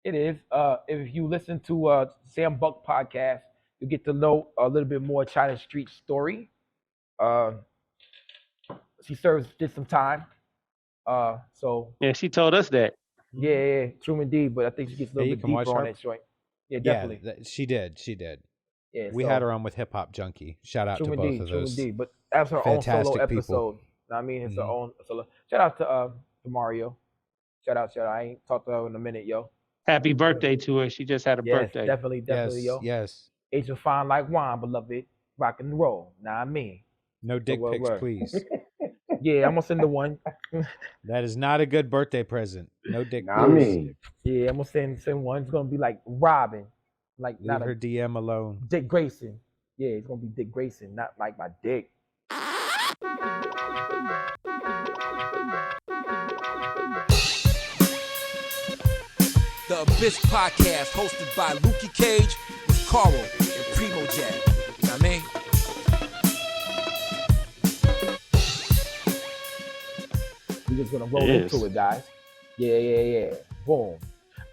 It is. If you listen to Sam Buck podcast, you get to know a little bit more China Street story. Uh, she did some time. So Yeah, she told us that. yeah, true indeed. But I think she gets a little bit deeper on that joint. Yeah, definitely. Yeah, she did. Yeah, we had her on with Hip Hop Junkie. Shout out to both of those. True indeed. But that's her own solo fantastic people. episode. I mean, it's her own solo. Shout out to Mario. Shout out. I ain't talked to her in a minute, yo. Happy birthday to her. She just had a birthday. Definitely, yo. Yes. Age of fine like wine, beloved. Rock and roll. Nah, I mean. No dick pics, please. Yeah, I'm gonna send the one. That is not a good birthday present. No dick pics. I mean. Yeah, I'm gonna send one. It's gonna be like Robin. Like leave her DM alone. Dick Grayson. Yeah, it's gonna be Dick Grayson, not like my dick. The Abyss Podcast, hosted by Lukey Cage with Karl and PrimoJAB. You know what I mean? We're just gonna roll into it, guys. Yeah. Boom.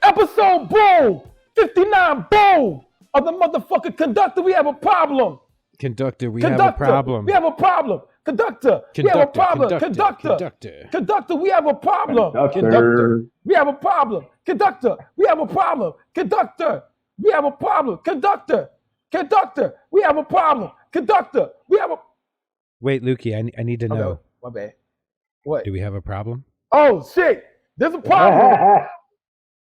Episode boom! 59 boom! Of the motherfucking conductor, we have a problem. Conductor, we have a problem. We have a problem. Conductor, we have a problem. Conductor, we have a problem. Conductor, we have a problem. Conductor, we have a problem. Conductor, we have a problem. Conductor, we have a problem. Conductor, we have a. Wait, Lukey, I need to know. My bad. What? Do we have a problem? Oh shit! There's a problem.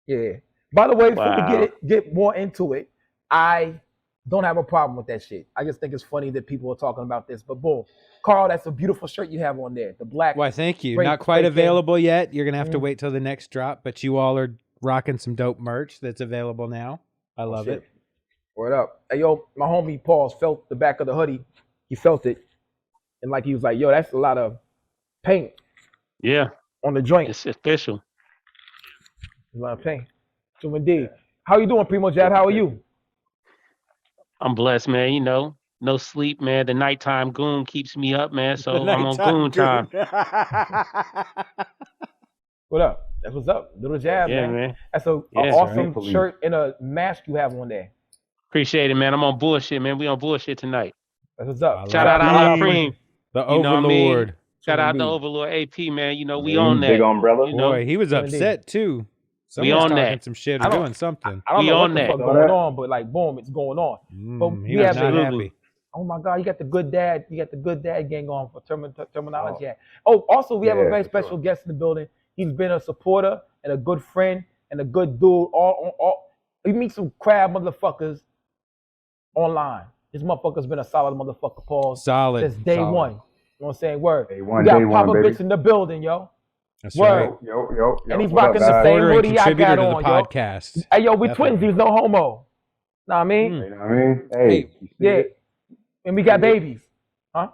Yeah. By the way, before we get more into it, I don't have a problem with that shit. I just think it's funny that people are talking about this. But boom, Karl, that's a beautiful shirt you have on there. The black. Why, thank you. Not quite available yet. You're going to have to wait till the next drop. But you all are rocking some dope merch that's available now. I love it. Word up. Hey, yo, my homie Paul felt the back of the hoodie. He felt it. And like he was like, yo, that's a lot of paint. Yeah. On the joint. It's official. A lot of paint. So indeed. How you doing, PrimoJAB? How are you? I'm blessed, man. You know, no sleep, man. The nighttime goon keeps me up, man. So I'm on goon time. What up? That's what's up. Little jab, man. That's an awesome shirt and a mask you have on there. Appreciate it, man. I'm on bullshit, man. We on bullshit tonight. That's what's up. Shout out to Preem. The Overlord. Shout out to Overlord AP, man. You know, we on that. Big umbrella. You know? Boy, he was upset too. We on that. Some shit or doing something. I don't know what the fuck going on, but like, boom, it's going on. But he was not happy. Oh my God, you got the good dad. You got the good dad gang on for terminology. Oh, also we have a very special guest in the building. He's been a supporter and a good friend and a good dude. We meet some crab motherfuckers online. This motherfucker's been a solid motherfucker, Paul. Solid. Since day one. You know what I'm saying? Word. Day one, we got Popovich in the building, yo. That's right. Yo. And he's rocking the same hoodie I got on, the podcast. Yo. Hey, yo, we twins. There's no homo. Know what I mean? You know what I mean? Hey. Yeah. And we got babies. Huh?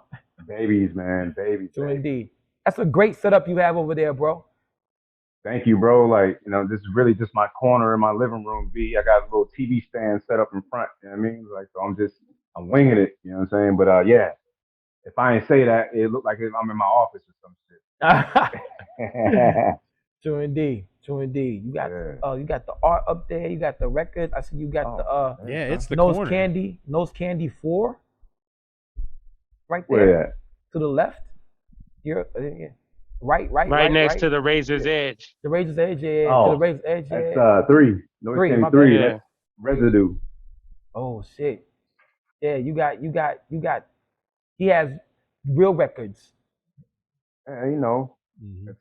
Babies, man. Babies. True indeed. That's a great setup you have over there, bro. Thank you, bro. Like, you know, this is really just my corner in my living room, B. I got a little TV stand set up in front. You know what I mean? Like, so I'm winging it. You know what I'm saying? But, yeah. If I ain't say that, it looked like I'm in my office or some shit. True indeed. You got you got the art up there. You got the records. I see you got it's the Nose corner. Candy 4. Right there. Where at? To the left. Here, right next to the Razor's Edge. The Razor's Edge, yeah. Oh, to the Razor's Edge, yeah. That's 3. Nose Candy 3. Yeah. That's Residue. Oh shit. Yeah, you got. He has real records. You know, it's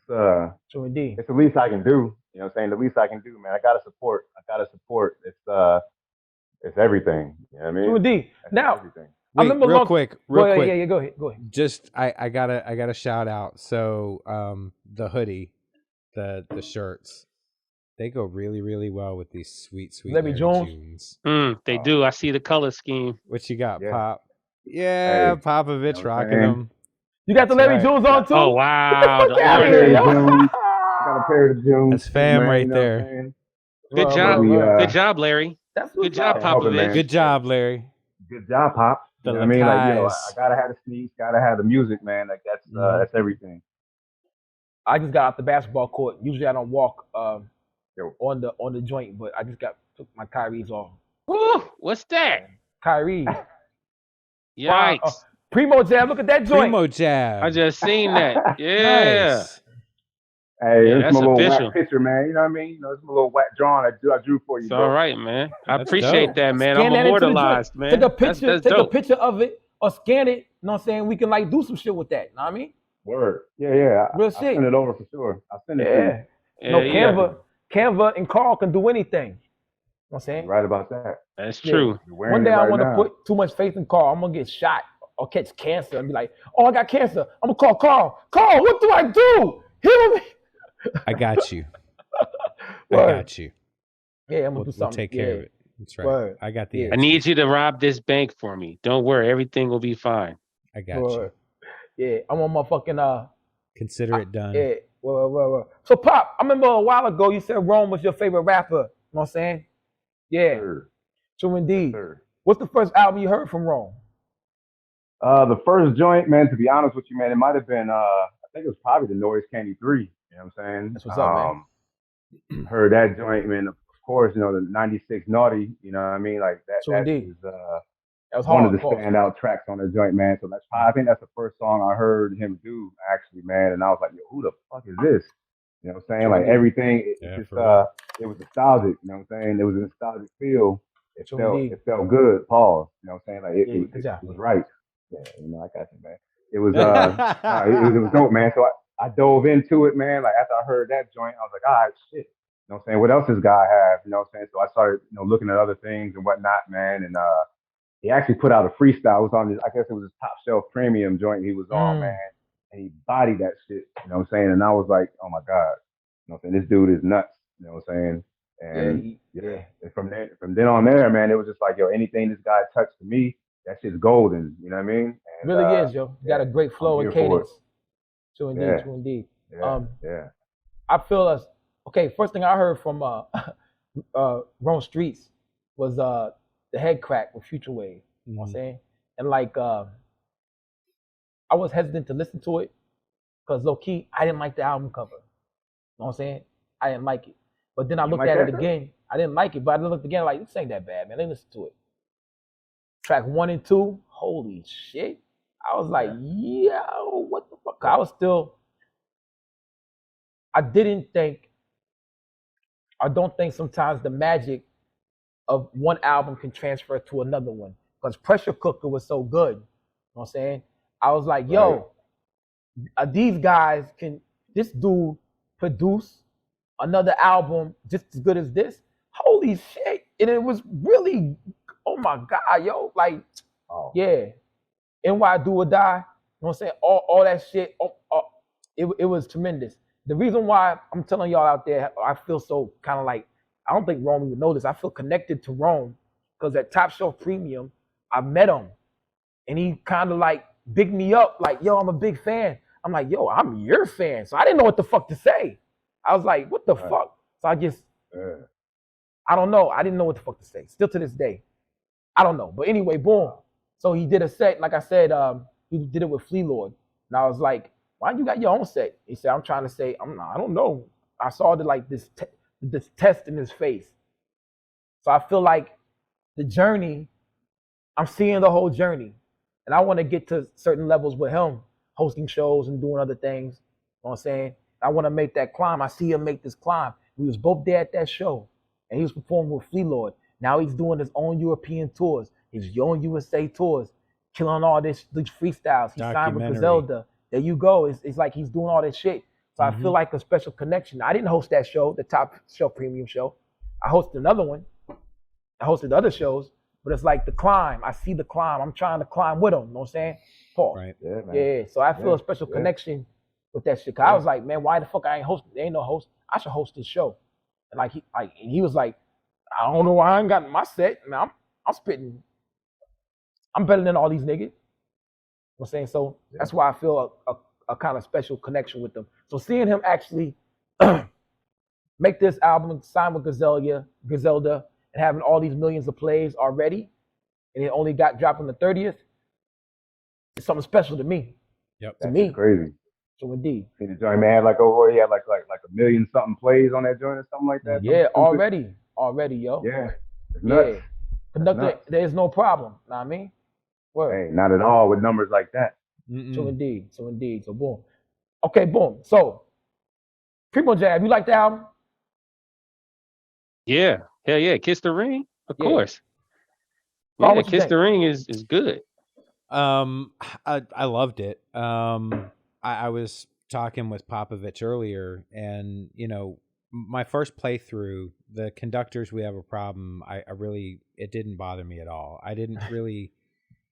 True indeed. It's the least I can do. You know what I'm saying? The least I can do, man. I gotta support. It's everything. You know what I mean? True indeed. Now, everything. Wait, real quick. Yeah, go ahead. Just I gotta shout out. So the hoodie, the shirts, they go really, really well with these sweet Larry Jones. They do. I see the color scheme. What you got, Pop? Yeah, hey, Popovich rocking them. You got the Larry Jones on too? Oh wow. I got a pair of Jones. That's fam right there. Good job. Good job, Larry. Good job, Popovich. Good job, Larry. Good job, Pop. You know what I mean? Like, you know, I gotta have the sneaks, gotta have the music, man. Like that's everything. I just got off the basketball court. Usually I don't walk on the joint, but I just took my Kyrie's off. Woo, what's that? Kyrie. Yikes. PrimoJAB, look at that joint. PrimoJAB. I just seen that. Yeah. Nice. Hey, Yeah, it's that's my little official. whack picture, man. You know what I mean? You know, it's my little whack drawing I drew for you, It's bro. all right, man. I That's appreciate dope. that, man. Scan I'm that into the joint. immortalized, man. Take a picture, That's take a dope. picture of it or scan it. You know what I'm saying? We can like do some shit with that. Know what I mean? Word. Yeah. Real I'll shit. send it over for sure. I'll send it to you. Yeah. No, Yeah. Canva and Karl can do anything. You know what I'm saying? You're right about that. That's Yeah. true. You're wearing One day it right I want to now. put too much faith in Karl. I'm gonna get shot or catch cancer and be like, oh, I got cancer. I'm gonna call Karl. Karl, what do I do? Heal me. I got you. I Word. got you. Yeah, I'm gonna We'll do something. take care of it. That's right. Word. I got the Yeah. answer. I need you to rob this bank for me. Don't worry, everything will be fine. I got you. Word. Yeah, I'm on my fucking Consider it done. Yeah. Word. So Pop, I remember a while ago you said Rome was your favorite rapper. You know what I'm saying? Yeah. Sure. True indeed. Sure. What's the first album you heard from Rome? The first joint, man, to be honest with you, man, it might have been I think it was probably the Noise Candy 3. You know what I'm saying? That's what's up, man. Heard that joint, man. Of course, you know, the 96 Naughty, you know what I mean? Like that True indeed. is That was one hard. of the standout tracks on the joint, man. So I think that's the first song I heard him do, actually, man. And I was like, yo, who the fuck is this? You know what I'm saying? Like everything, it was nostalgic. You know what I'm saying? It was a nostalgic feel. It felt good. Pause. You know what I'm saying? Like it was right. Yeah, you know, I got you, man. It was it was dope, man. So I dove into it, man. Like after I heard that joint, I was like, all right, shit. You know what I'm saying? What else does guy have? You know what I'm saying? So I started, you know, looking at other things and whatnot, man. And he actually put out a freestyle. It was on his, I guess it was his Top Shelf Premium joint he was on, man. And he bodied that shit. You know what I'm saying? And I was like, oh my God. You know what I'm saying? This dude is nuts. You know what I'm saying? And and from then on there, man, it was just like, yo, anything this guy touched to me, that shit's golden. You know what I mean? And, really is, yo. You got a great flow and cadence. True indeed, true indeed. Yeah. I feel okay, first thing I heard from Rome Streetz was the Head Crack with Future Wave. You know what I'm saying? And like I was hesitant to listen to it because low key, I didn't like the album cover. You know what I'm saying? I didn't like it. But then I looked at it again. I didn't like it, but I looked again like, this ain't that bad, man. Let me listen to it. Track 1 and 2, holy shit. I was like, yo, what the fuck? I don't think sometimes the magic of one album can transfer to another one. Because Pressure Cooker was so good. You know what I'm saying? I was like, yo, these guys this dude produce another album just as good as this? Holy shit. And it was really, oh my God, yo. Like, yeah. NY Do or Die, you know what I'm saying? All that shit, it was tremendous. The reason why I'm telling y'all out there, I feel so kind of like, I don't think Rome even know this. I feel connected to Rome because at Top Shelf Premium, I met him and he kind of like bigged me up like, yo, I'm a big fan. I'm like, yo, I'm your fan. So I didn't know what the fuck to say. I was like, what the fuck? So I just, I don't know. I didn't know what the fuck to say. Still to this day. I don't know. But anyway, boom. So he did a set, like I said, he did it with Flea Lord. And I was like, why you got your own set? He said, I'm trying to say, I don't know. I saw this test in his face. So I feel like the journey, I'm seeing the whole journey. And I want to get to certain levels with him, hosting shows and doing other things. You know what I'm saying? I want to make that climb. I see him make this climb. We was both there at that show. And he was performing with Flea Lord. Now he's doing his own European tours, his own USA tours, killing all these freestyles. He signed with Griselda. There you go. It's like he's doing all this shit. So I feel like a special connection. I didn't host that show, the Top Shelf Premium show. I hosted another one. I hosted other shows, but it's like the climb. I see the climb. I'm trying to climb with him. You know what I'm saying? Paul. Right. Yeah, man. Yeah. So I feel a special connection with that shit. Cause I was like, man, why the fuck I ain't hosting? There ain't no host. I should host this show. And like he was like, I don't know why I ain't got my set. Man, I'm spitting. I'm better than all these niggas. You know what I'm saying? So that's why I feel a kind of special connection with them. So seeing him actually make this album, sign with Griselda, and having all these millions of plays already, and it only got dropped on the 30th, it's something special to me. Yep. To me. Crazy. So indeed. See the joint, man, like over, he had like a million something plays on that joint or something like that. Yeah, already, yo. Yeah, it's nuts. Yeah. Conductor, there's no problem. Know what I mean? Word. Hey, not at all with numbers like that. So indeed. So boom. Okay, boom. So PrimoJAB, you like the album? Yeah. Hell yeah. Kiss the Ring? Of course. Karl, Yeah, what you Kiss think? the Ring is good. I loved it. I was talking with Popovich earlier, and my first playthrough, the conductors, we have a problem. I really, it didn't bother me at all. I didn't really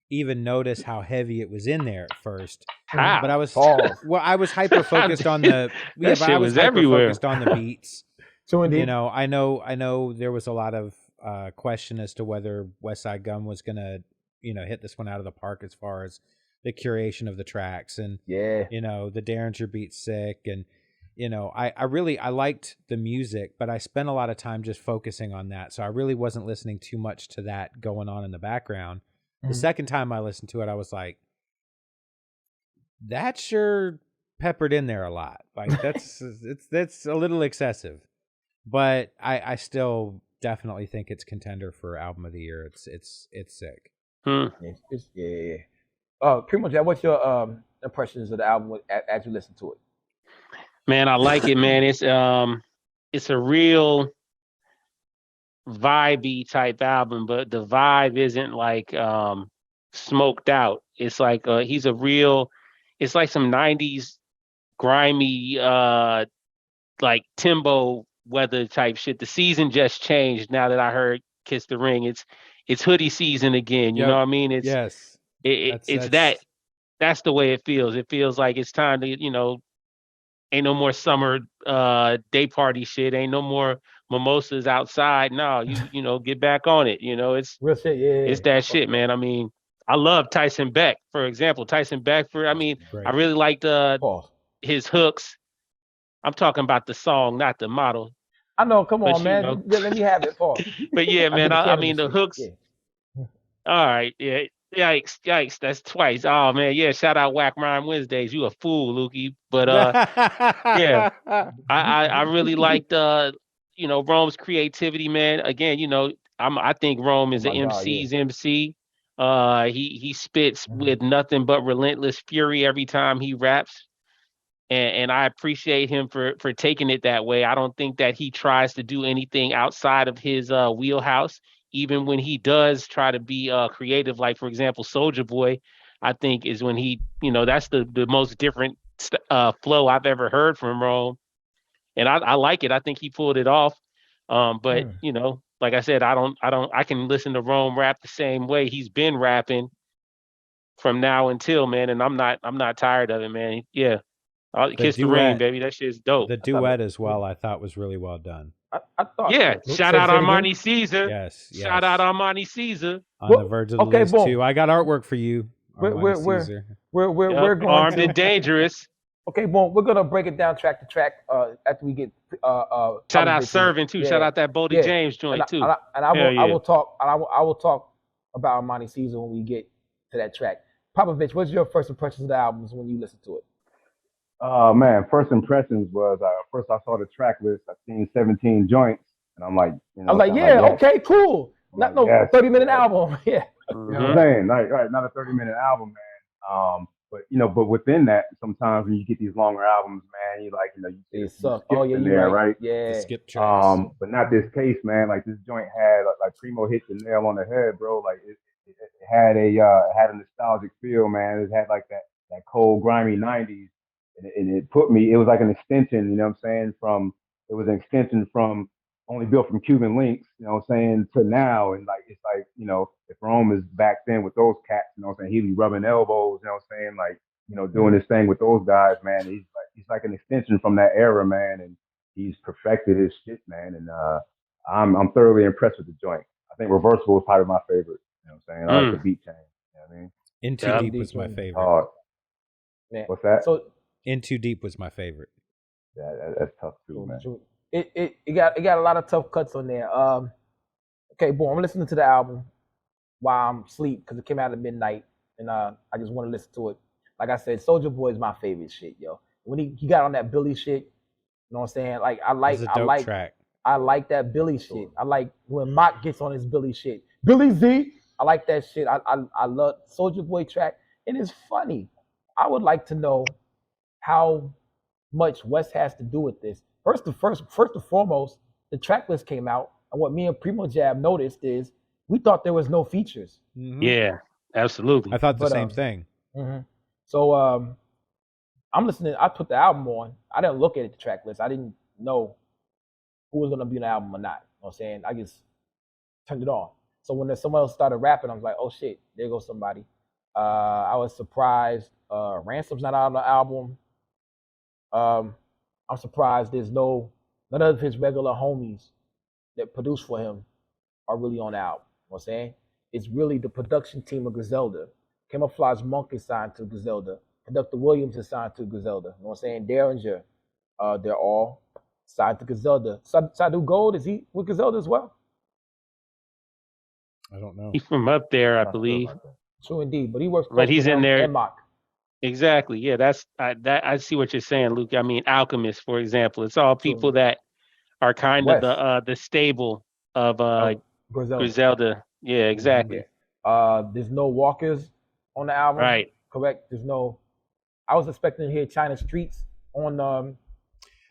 even notice how heavy it was in there at first. How? But I was I was hyper focused on the That shit was everywhere. focused on the beats. So indeed. I know there was a lot of question as to whether Westside Gunn was gonna hit this one out of the park as far as the curation of the tracks, and the Derringer beat's sick, and I liked the music, but I spent a lot of time just focusing on that, so I really wasn't listening too much to that going on in the background. The second time I listened to it, I was like, that's sure peppered in there a lot. Like that's a little excessive, but I still definitely think it's contender for album of the year. It's sick. Yeah. PrimoJAB, what's your impressions of the album as you listen to it? Man, I like it, man. It's a real vibey type album, but the vibe isn't like smoked out. It's like it's like some 90s grimy like Timbo weather type shit. The season just changed now that I heard Kiss the Ring. It's hoodie season again. You know what I mean? That's the way it feels. It feels like it's time to, ain't no more summer day party shit. Ain't no more mimosas outside. No, you get back on it. It's real shit. Yeah. It's that shit, man. I mean, I love Tyson Beck, for example. Tyson Beckford. I mean, I really liked his hooks. I'm talking about the song, not the model. I know. Come on, man. Let me have it, Paul. But yeah, man. I mean, the hooks. Yeah. All right. Yeah. Yikes. That's twice. Oh man. Yeah. Shout out Whack Rhyme Wednesdays. You a fool, Lukey. But yeah. I really liked Rome's creativity, man. Again, I think Rome is an MC's MC. He spits with nothing but relentless fury every time he raps. And I appreciate him for taking it that way. I don't think that he tries to do anything outside of his wheelhouse. Even when he does try to be creative, like for example, Soulja Boy, I think is when he, that's the most different flow I've ever heard from Rome, and I like it. I think he pulled it off. But like I said, I can listen to Rome rap the same way he's been rapping from now until, man, and I'm not tired of it, man. Yeah, Kiss the Ring, baby, that shit's dope. The duet as well, I thought was really well done. I thought. Yeah, shout out Armani Caesar. Yes. Shout out Armani Caesar. On the verge of the list too. I got artwork for you. We're going armed and dangerous. Okay, boom. We're gonna break it down track to track after we get. Shout out Serving too. Yeah. Shout out that Bodie James joint too. I will talk about Armani Caesar when we get to that track. Popovich, what's your first impressions of the albums when you listen to it? Man, first impressions was first I saw the track list. I seen 17 joints, and I'm like, I was like, okay, cool. Not no 30-minute album. Yeah. You know what I'm saying? Right, not a 30-minute album, man. But within that, sometimes when you get these longer albums, man, you suck. Right? Yeah. Skip tracks. But not this case, man. Like this joint had like Primo hit the nail on the head, bro. Like it had a nostalgic feel, man. It had like that cold, grimy 90s. And it was like an extension, you know what I'm saying? It was an extension from only built from Cuban links, you know what I'm saying, to now. And like, it's like, if Rome is back then with those cats, you know what I'm saying, he'd be rubbing elbows, you know what I'm saying? Like, doing his thing with those guys, man. He's like an extension from that era, man. And he's perfected his shit, man. And I'm thoroughly impressed with the joint. I think Reversible is probably my favorite, you know what I'm saying? I like the beat change, you know what I mean? In Too Deep was my favorite. What's that? So, In Too Deep was my favorite. Yeah, that's tough too, man. It got a lot of tough cuts on there. Okay, boom. I'm listening to the album while I'm asleep because it came out at midnight, and I just want to listen to it. Like I said, Soulja Boy is my favorite shit, yo. when he got on that Billy shit. You know what I'm saying? Like I like track. I like that Billy shit. I like when Mock gets on his Billy shit. Billy Z, I like that shit. I love Soulja Boy track, and it's funny. I would like to know how much West has to do with this. First and foremost, the track list came out, and what me and PrimoJAB noticed is we thought there was no features. Mm-hmm. Yeah, absolutely. I thought the same thing. Mm-hmm. So I'm listening. I put the album on. I didn't look at the track list. I didn't know who was gonna be on the album or not. You know what I'm saying? I just turned it on. So when someone else started rapping, I was like, oh shit, there goes somebody. I was surprised. Ransom's not out on the album. I'm surprised there's none of his regular homies that produce for him are really on the album. You know what I'm saying? It's really the production team of Griselda. Camouflage Monk is signed to Griselda. Conductor Williams is signed to Griselda. You know what I'm saying? Derringer, they're all signed to Griselda. Sadu Gold, is he with Griselda as well? I don't know. He's from up there, I believe. True indeed, but he works. But he's in there. And Mock. Exactly. Yeah, I see what you're saying, Luke. I mean, Alchemist, for example. It's all people that are kind of the stable of Griselda. Yeah, exactly. Yeah. There's no Walkers on the album. Right. Correct. There's no. I was expecting to hear China Streetz on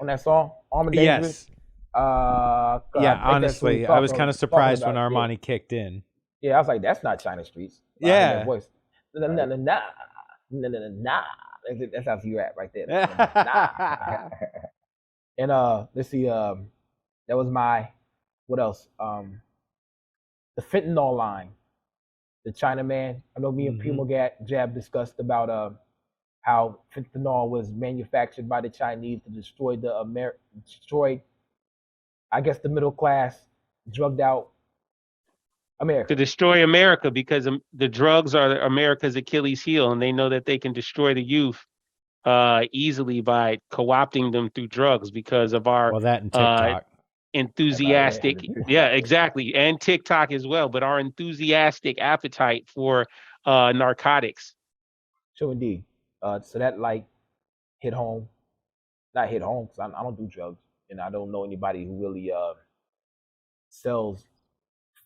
that song. Yes. Yeah, honestly, I was kind of surprised when Armani kicked in. Yeah, I was like, that's not China Streetz. Yeah. That voice. Nah. That's how you rap right there. Nah. And let's see. That was my. What else? The fentanyl line. The Chinaman. I know me and PrimoJAB discussed about how fentanyl was manufactured by the Chinese to destroy I guess the middle class, drugged out America. To destroy America, because the drugs are America's Achilles heel, and they know that they can destroy the youth easily by co-opting them through drugs because of our that and TikTok. Enthusiastic, yeah, exactly, and TikTok as well, but our enthusiastic appetite for narcotics. Sure, indeed. So that like hit home. Not hit home because I don't do drugs, and I don't know anybody who really sells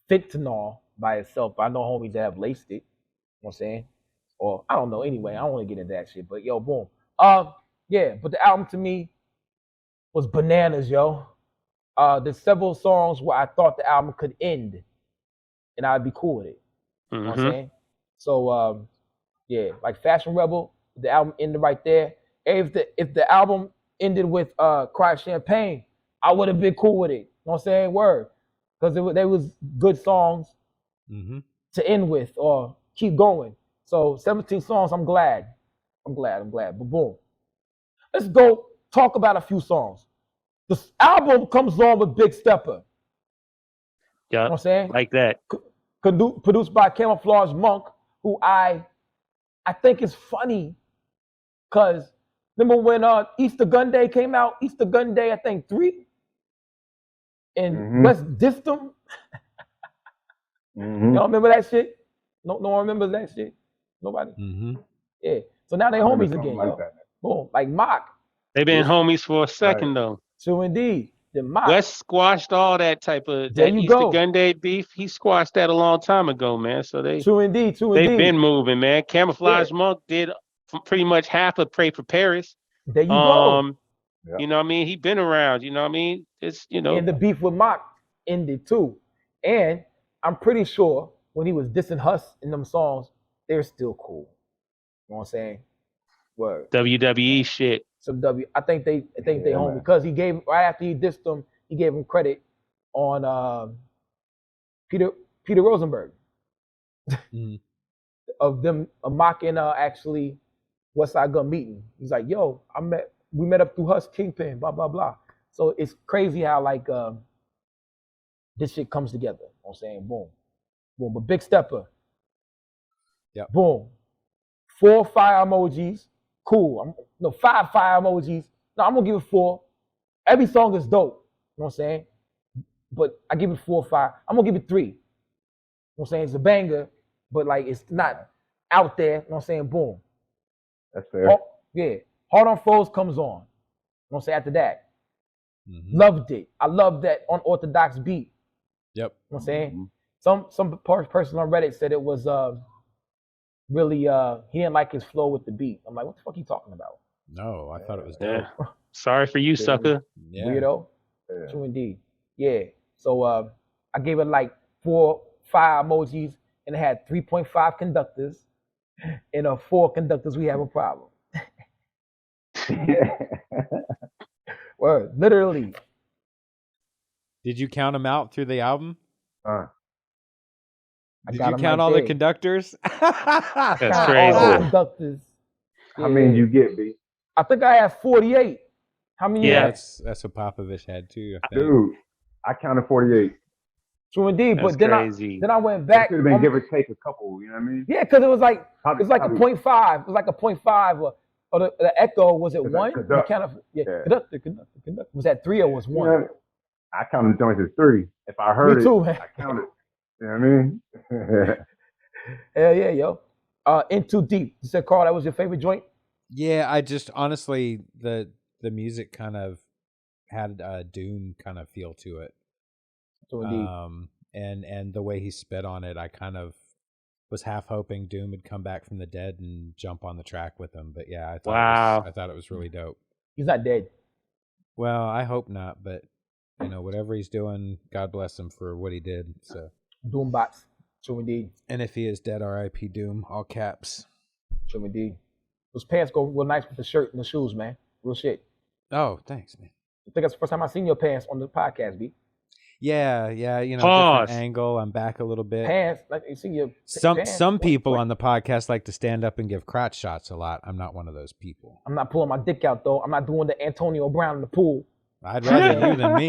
fentanyl by itself. But I know homies that have laced it. You know what I'm saying? Or I don't know. Anyway, I don't want to get into that shit. But yo, boom. Yeah. But the album to me was bananas, yo. There's several songs where I thought the album could end, and I'd be cool with it. You know what I'm saying? So yeah, like Fashion Rebel, the album ended right there. If the album ended with Cry Champagne, I would have been cool with it. You know what I'm saying? Word. Because they was good songs to end with or keep going. So 17 songs, I'm glad. But boom. Let's go talk about a few songs. This album comes on with Big Stepper. Yeah, you know what I'm saying? Like that. Produced by Camouflage Monk, who I think is funny. Because remember when Easter Gun Day came out? Easter Gun Day, I think 3? And West dissed him. Y'all remember that shit? No one remembers that shit? Nobody? Yeah. So now they homies again, yo. Boom. Like Mock. They've been homies for a second, though. True indeed. The Mock. West squashed all that type of Easter Gun Day beef. He squashed that a long time ago, man. So True indeed. They've been moving, man. Camouflage Monk did pretty much half of Pray for Paris. There you go. You know what I mean? He been around, you know what I mean? It's, you know. And the beef with Mock ended too. And I'm pretty sure when he was dissing Huss in them songs, they're still cool. You know what I'm saying? Word. WWE shit. I think they home because he gave right after he dissed them, he gave him credit on Peter Rosenberg of them mocking actually Westside Gunn meeting. He's like, yo, we met up through Huss Kingpin, blah blah blah. So it's crazy how like this shit comes together. You know what I'm saying? Boom. But Big Stepper. Yeah. Boom. 4 fire emojis. Cool. 5 fire emojis. No, I'm gonna give it 4. Every song is dope. You know what I'm saying? But I give it 4 or 5. I'm gonna give it 3. You know what I'm saying? It's a banger, but like it's not out there. You know what I'm saying? Boom. That's fair. Oh, yeah. Hard on Froze comes on. I'm gonna say after that. Loved it. I loved that unorthodox beat. Yep. You know what I'm saying? Some person on Reddit said it was really he didn't like his flow with the beat. I'm like, what the fuck are you talking about? No, I thought it was dope. Sorry for you, sucker. Yeah. Weirdo. Yeah. True indeed. Yeah. So I gave it like 4, 5 emojis, and it had 3.5 conductors. And 4 conductors, we have a problem. Word, literally. Did you count them out through the album? Did you count right all there. The conductors? That's crazy. All the conductors. How many you get, B? I think I have 48. How many? Yeah, that's what Popovich had too. I think. Dude, I counted 48. True indeed, That's but then crazy. I went back. It could have been give or take a couple. You know what I mean? Yeah, because it was like a 0.5. It was like a 0.5, or the echo was it 1? Conductor. Was that 3 or was 1? You know, I counted the joints as 3. If I heard I counted. You know what I mean? Hell yeah, yo. In Too Deep. You said, Karl, that was your favorite joint? Yeah, I just honestly the music kind of had a Doom kind of feel to it. So indeed. And the way he spit on it, I kind of was half hoping Doom would come back from the dead and jump on the track with him. But yeah, I thought it was really dope. He's not dead. Well, I hope not, but whatever he's doing, God bless him for what he did. So Doombots. True indeed. And if he is dead, R.I.P. Doom, all caps. True indeed. Those pants go real nice with the shirt and the shoes, man. Real shit. Oh, thanks, man. I think that's the first time I seen your pants on the podcast, B. Yeah, different angle. I'm back a little bit. Pants, like you see your some people on the podcast like to stand up and give crotch shots a lot. I'm not one of those people. I'm not pulling my dick out though. I'm not doing the Antonio Brown in the pool. I'd rather you than me.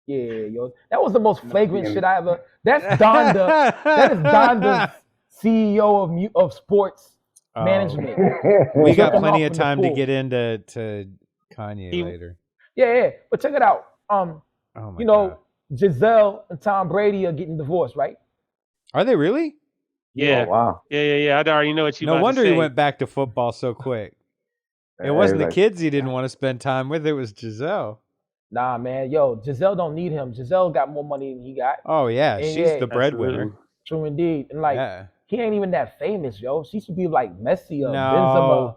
Yeah, yo, that was the most flagrant shit I ever. That's Donda. That is Donda's CEO of sports management. We got plenty of time to get into Kanye later. Yeah, but check it out. Oh my God. Giselle and Tom Brady are getting divorced, right? Are they really? Yeah. Oh, wow. Yeah. I already know what you. No about wonder to say. he went back to football so quick. It wasn't the kids he didn't want to spend time with. It was Giselle. Nah, man. Yo, Giselle don't need him. Giselle got more money than he got. Oh yeah, she's the breadwinner. True indeed. And he ain't even that famous, yo. She should be like Messi or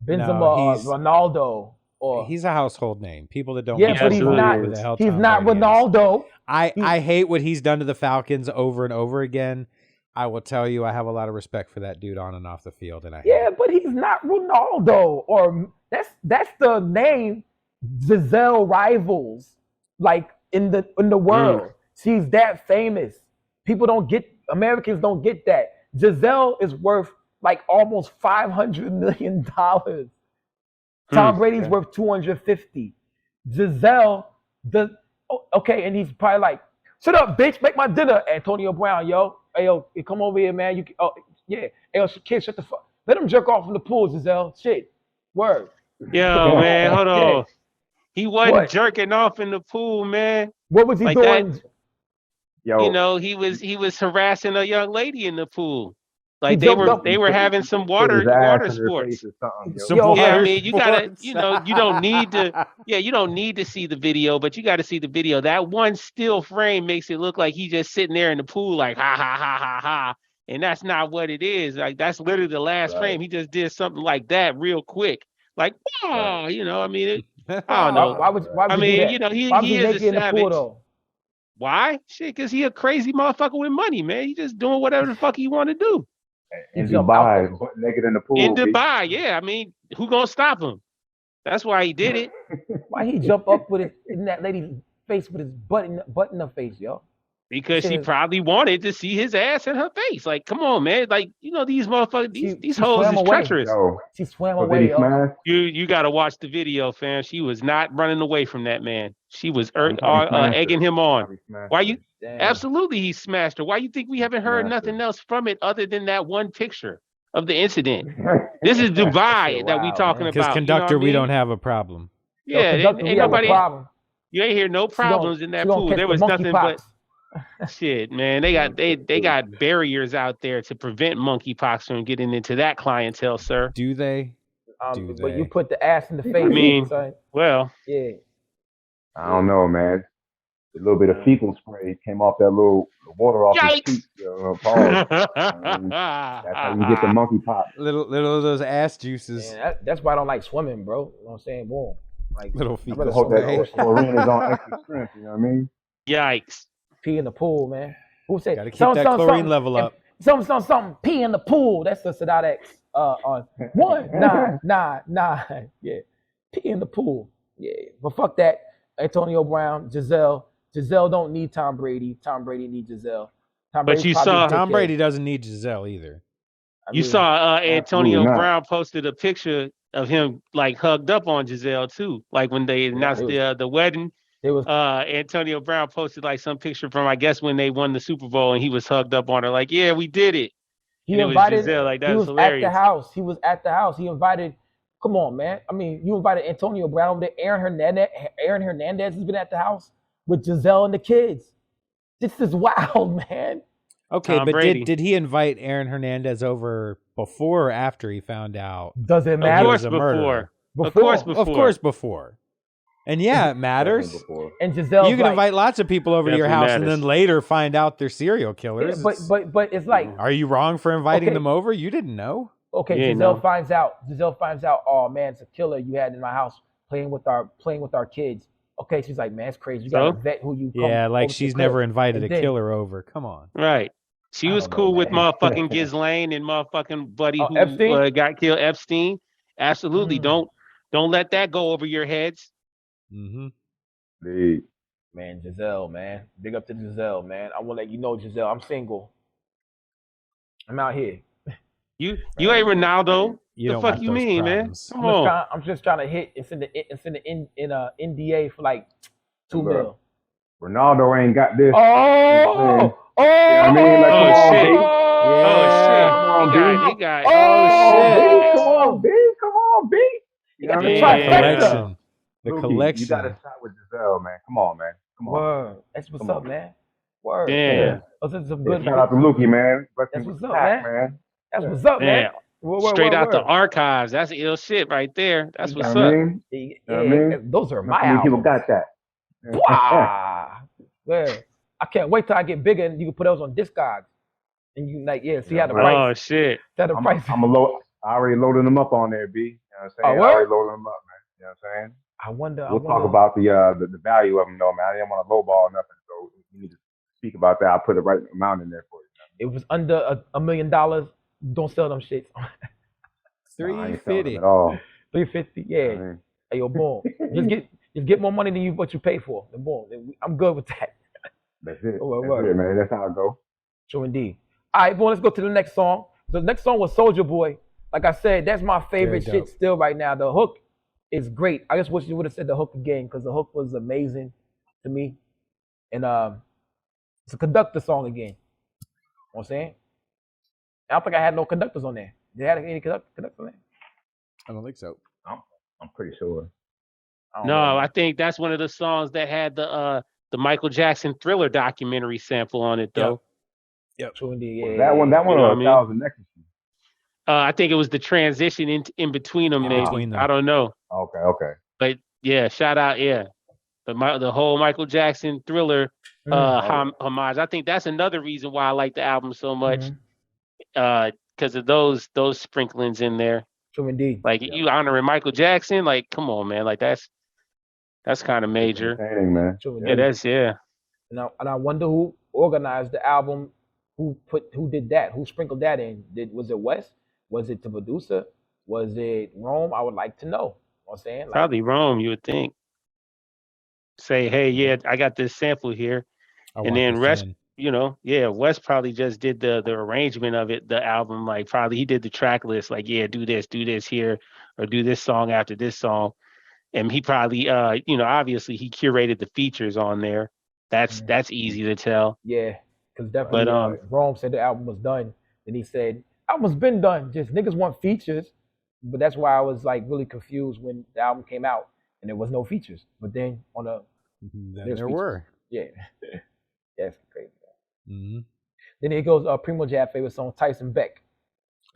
Benzema, Ronaldo. Or he's a household name. People that don't. Yeah, but he's not. He's not Ronaldo. I hate what he's done to the Falcons over and over again. I will tell you, I have a lot of respect for that dude on and off the field, and but he's not Ronaldo. Or that's the name Giselle rivals like in the world. She's that famous. Americans don't get that. Giselle is worth like almost $500 million. Tom Brady's worth 250. Giselle, and he's probably like, shut up, bitch, make my dinner. Antonio Brown, yo. Hey, yo, come over here, man. Hey, yo, kid, shut the fuck. Let him jerk off in the pool, Giselle. Shit. Word. Yo, man, hold on. He wasn't jerking off in the pool, man. What was he doing? Yo. He was harassing a young lady in the pool. Like they were having some water sports. I mean, you gotta, you don't need to. Yeah, you don't need to see the video, but you got to see the video. That one still frame makes it look like he's just sitting there in the pool, like ha ha ha ha ha, and that's not what it is. Like that's literally the last frame. He just did something like that real quick, like I mean, I don't know. Why he is a savage. Why? Shit, because he a crazy motherfucker with money, man. He just doing whatever the fuck he want to do. In Dubai, naked in the pool. In Dubai, yeah. I mean, who gonna stop him? That's why he did it. Why he jump up in that lady's face with his butt in her face, yo? Because she probably wanted to see his ass in her face. Like, come on, man. Like, these motherfuckers, these hoes is treacherous. She swam away, yo. You gotta watch the video, fam. She was not running away from that man. She was egging him on. Why you? Damn. Absolutely, he smashed her. Why you think we haven't heard nothing else from it other than that one picture of the incident? This is Dubai that we talking about. Because conductor, we don't have a problem. Yeah, ain't nobody. You ain't hear no problems in that pool. There was nothing but shit, man. They got barriers out there to prevent monkeypox from getting into that clientele, sir. Do they? But you put the ass in the face. I mean, son. Well. Yeah. I don't know, man. A little bit of fecal spray came off that little water off his cheek. Pause. That's how you get the monkeypox. Little of those ass juices. Man, that's why I don't like swimming, bro. You know what I'm saying? Boom. Like little fecal I hope that chlorine is on extra strength. You know what I mean? Yikes. Pee in the pool, man. Who said? Gotta keep that chlorine level up. Something. Pee in the pool. That's the Sadat X. On one. Nah. Yeah. Pee in the pool. Yeah. But fuck that. Antonio Brown, Giselle. Giselle don't need Tom Brady. Tom Brady needs Giselle. But you saw Tom Brady doesn't need Giselle either. You saw Antonio Brown posted a picture of him like hugged up on Giselle too. Like when they announced the wedding. It was Antonio Brown posted like some picture from I guess when they won the Super Bowl and he was hugged up on her like, yeah, we did it. He invited Giselle, like that was hilarious. At the house. He was at the house. He invited. Come on, man. I mean, you invited Antonio Brown over there. Aaron Hernandez has been at the house with Giselle and the kids. This is wild, man. Okay, but did he invite Aaron Hernandez over before or after he found out? Does it matter? Of course before. Of course before. And yeah, it matters. And Giselle, you can invite lots of people over to your house and then later find out they're serial killers. Yeah, but it's like, are you wrong for inviting them over? You didn't know. Okay, Giselle finds out. Oh man, it's a killer you had in my house playing with our kids. Okay, she's like, man, it's crazy. You gotta vet who you. Yeah, like she's never invited a killer over. Come on. Right. She was cool with motherfucking Ghislaine and motherfucking buddy who got killed, Epstein. Absolutely, don't let that go over your heads. Mm-hmm. Man, Giselle, man, big up to Giselle, man. I want to let you know, Giselle, I'm single. I'm out here. You ain't Ronaldo. The fuck you mean, problems. man? Come on. I'm just trying to hit. It's in the NDA for like $2 million. Ronaldo ain't got this. Oh, you know what I mean? Like, shit. Come on, B. You got the trifecta. The collection. You got a shot with Giselle, man. Come on, man. Come on. Word. That's what's up, man. Word. Yeah. Some good. Shout out to Lukey, man. That's what's up, man. That's what's up, man. Straight out the archives. That's ill shit right there. That's what's up. Those are my albums. People got that. Wow. Yeah. I can't wait till I get bigger and you can put those on Discogs. And you see how the price. Oh shit. That the price. I already loaded them up on there, B. You know what I'm saying? I already loaded them up, man. You know what I'm saying? I wonder. We'll talk about the value of them, though, man. I didn't want to lowball nothing, so you need to speak about that. I'll put the right amount in there for you. Man. It was under $1 million. Don't sell them shits. $350. $350. Yeah. Hey, yo, boom. just get more money than what you pay for. And boom. I'm good with that. That's it. That's it, man. That's how it go. True indeed. All right, boy. Let's go to the next song. The next song was Soulja Boy. Like I said, that's my favorite shit still right now. The hook is great. I just wish you would have said the hook again because the hook was amazing to me. And it's a conductor song again. You know what I'm saying? I don't think I had no conductors on there. Did I have any conductors on there? I don't think so. I'm pretty sure. I think that's one of the songs that had the Michael Jackson Thriller documentary sample on it, though. Yep. True indeed. Yeah. That one or 1,000 Ecstasy? I think it was the transition in between them, maybe. I don't know. Okay. But yeah, shout out, the whole Michael Jackson Thriller homage. I think that's another reason why I like the album so much, because of those sprinklings in there. True indeed. Like you honoring Michael Jackson, like come on, man, like that's kind of major. Man. True indeed. And I wonder who organized the album, who did that, who sprinkled that in. Was it West? Was it the producer? Was it Rome? I would like to know. You know what I'm saying? Probably Rome, you would think. Say, hey, I got this sample here. And then West probably just did the arrangement of it, the album, like probably he did the track list, like, do this here, or do this song after this song. And he probably, obviously he curated the features on there. That's easy to tell. Yeah, because definitely Rome said the album was done. And he said, album's been done, just niggas want features. But that's why I was like really confused when the album came out and there was no features. But then there were. Yeah. That's crazy. Mm-hmm. Then here goes PrimoJAB favorite song, Tyson Beck.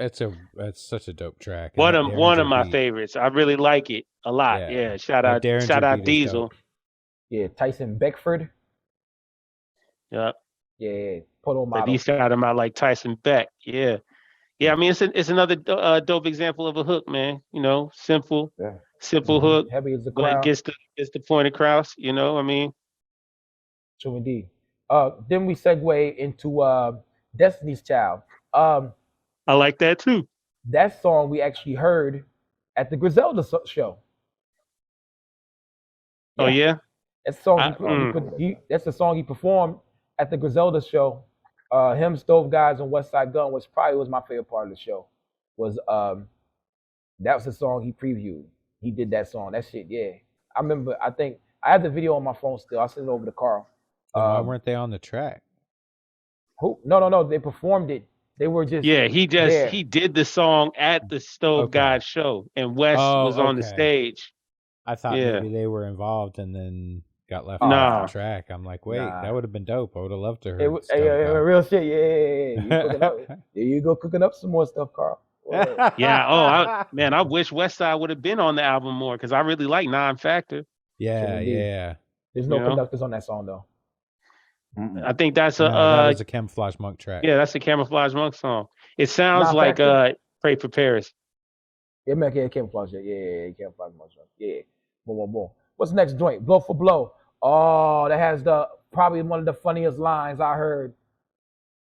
It's such a dope track. One of my favorites. I really like it a lot. Yeah. Shout out Diesel. Yeah, Tyson Beckford. Yep. Yeah, Photo Model. He shouted him out like Tyson Beck. Yeah. Yeah, I mean it's another dope example of a hook, man. You know, simple hook. Heavy as the crowd. Gets the point across, you know, I mean. True indeed. Then we segue into Destiny's Child. I like that too. That song we actually heard at the Griselda show. Oh yeah? That's the song he performed at the Griselda show. Him, Stove Guys, and Westside Gunn, which probably was my favorite part of the show. That was the song he previewed. He did that song. That shit, yeah. I remember. I think I have the video on my phone still. I'll send it over to Karl. Why weren't they on the track? Who? No. They performed it. They were just. Yeah, he did the song at the Stove Guys show, and Wes was on the stage. I thought maybe they were involved and then got left off the track. I'm like, wait, that would have been dope. I would have loved to hear real shit. Yeah. There you go, cooking up some more stuff, Karl. Yeah. Oh, man, I wish Westside would have been on the album more because I really like Non-Factor. Yeah. There's no conductors on that song though. I think that's that was a Camouflage Monk track. Yeah, that's a Camouflage Monk song. It sounds like Pray for Paris. Yeah, man, Camouflage. Yeah, Camouflage Monk. Yeah. Boom. What's the next joint? Blow for Blow. Oh, that has probably one of the funniest lines I heard.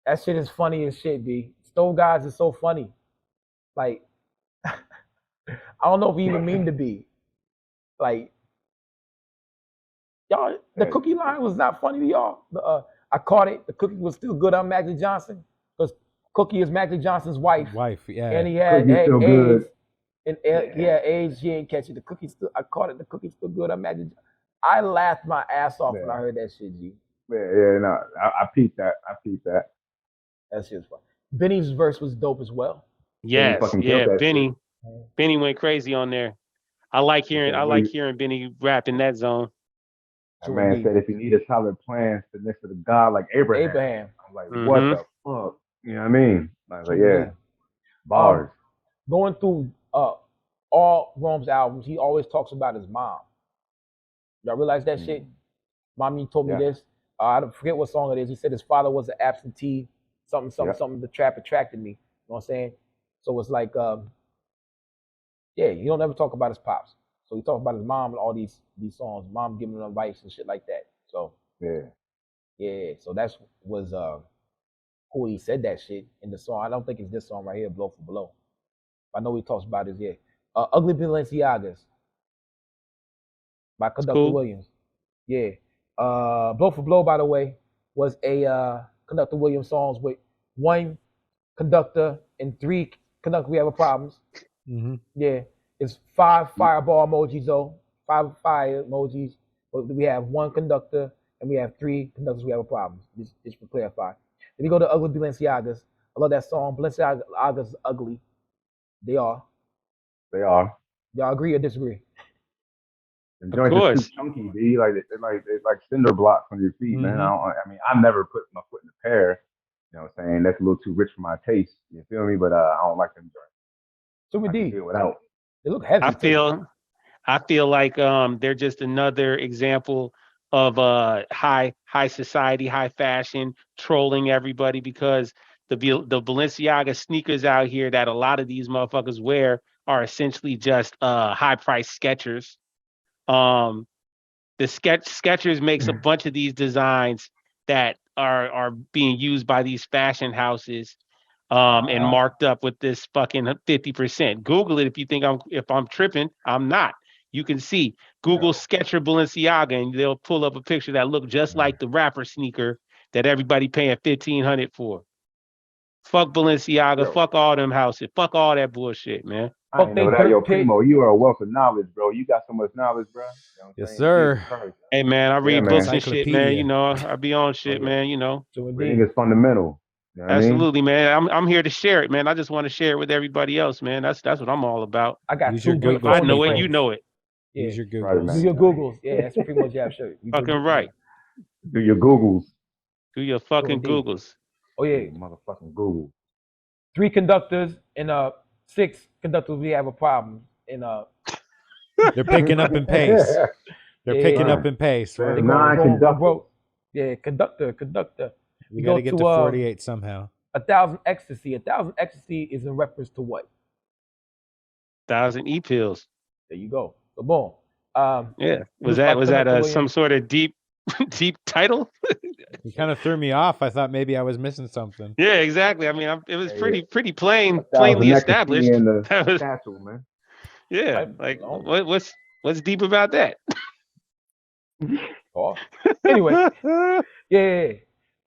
That shit is funny as shit, B. Stove Guys is so funny. Like, I don't know if we even mean to be. Like, y'all, the cookie line was not funny to y'all. I caught it. The cookie was still good on Magic Johnson because Cookie is Magic Johnson's wife. Yeah. And he had AIDS. And AIDS, she ain't catch it. The cookie still, I caught it. The cookie's still good on Magic. I laughed my ass off when I heard that shit, G. No, I peeped that. That shit's fun. Benny's verse was dope as well. Yes, Benny went crazy on there. I like hearing Benny rap in that zone. That man said if you need a solid plan, sit next to the God like Abraham. I'm like, what the fuck? You know what I mean? I was like, bars. Going through all Rome's albums, he always talks about his mom. Y'all realize that shit? Mommy told me this. I don't forget what song it is. He said his father was an absentee. Something. The trap attracted me. You know what I'm saying? So it's like, he don't ever talk about his pops. So he talks about his mom and all these songs. Mom giving him advice and shit like that. So So that was cool. He said that shit in the song. I don't think it's this song right here, Blow for Blow. I know he talks about it. Ugly Balenciagas by Conductor Williams. Yeah. Blow for Blow, by the way, was a Conductor Williams songs with 1 conductor and 3 conductor. We have a problems. Yeah. It's 5 fireball emojis though. 5 fire emojis. But we have 1 conductor and we have 3 conductors. We have a problem. Just to clarify. Then we go to Ugly Balenciagas. I love that song. Balenciagas ugly. They are. Y'all agree or disagree? The joints are too chunky, B. They're like cinder blocks on your feet, man. I never put my foot in a pair. You know what I'm saying? That's a little too rich for my taste. You feel me? But I don't like them joints. They look heavy. I feel like they're just another example of high society, high fashion, trolling everybody because the Balenciaga sneakers out here that a lot of these motherfuckers wear are essentially just high price Skechers. The Skechers makes a bunch of these designs that are being used by these fashion houses and marked up with this fucking 50%. Google it if you think I'm tripping. I'm not. You can see Google Sketcher Balenciaga and they'll pull up a picture that look just like the rapper sneaker that everybody paying $1,500 for. Fuck Balenciaga, fuck all them houses, fuck all that bullshit, man. I know that, yo, Primo, you are a wealth of knowledge, bro. You got so much knowledge, bro. You know yes, sir. Hey, man, I read books and shit, man. You know, I be on shit, man. You know, reading is fundamental. You know absolutely, man. I'm here to share it, man. I just want to share it with everybody else, man. That's what I'm all about. I got Use your If I know it, you know it. Yeah. Use your Googles. Use your Googles. Yeah, that's a PrimoJAB shirt. Fucking right. Do your Googles. Do your fucking Googles. Oh yeah, motherfucking Google. 3 conductors and 6 conductors we have a problem. And they're picking up in pace. They're picking up in pace. Right? 9 conductors. Yeah, conductor. We got to get to 48 somehow. 1,000 ecstasy. 1,000 ecstasy is in reference to what? 1,000 e-pills. There you go. So boom. Yeah. Was that some sort of deep title? You kind of threw me off. I thought maybe I was missing something. Yeah, exactly. I mean, it was pretty plainly established. In the castle, man. Yeah. Like what's deep about that? Oh. Anyway, yeah.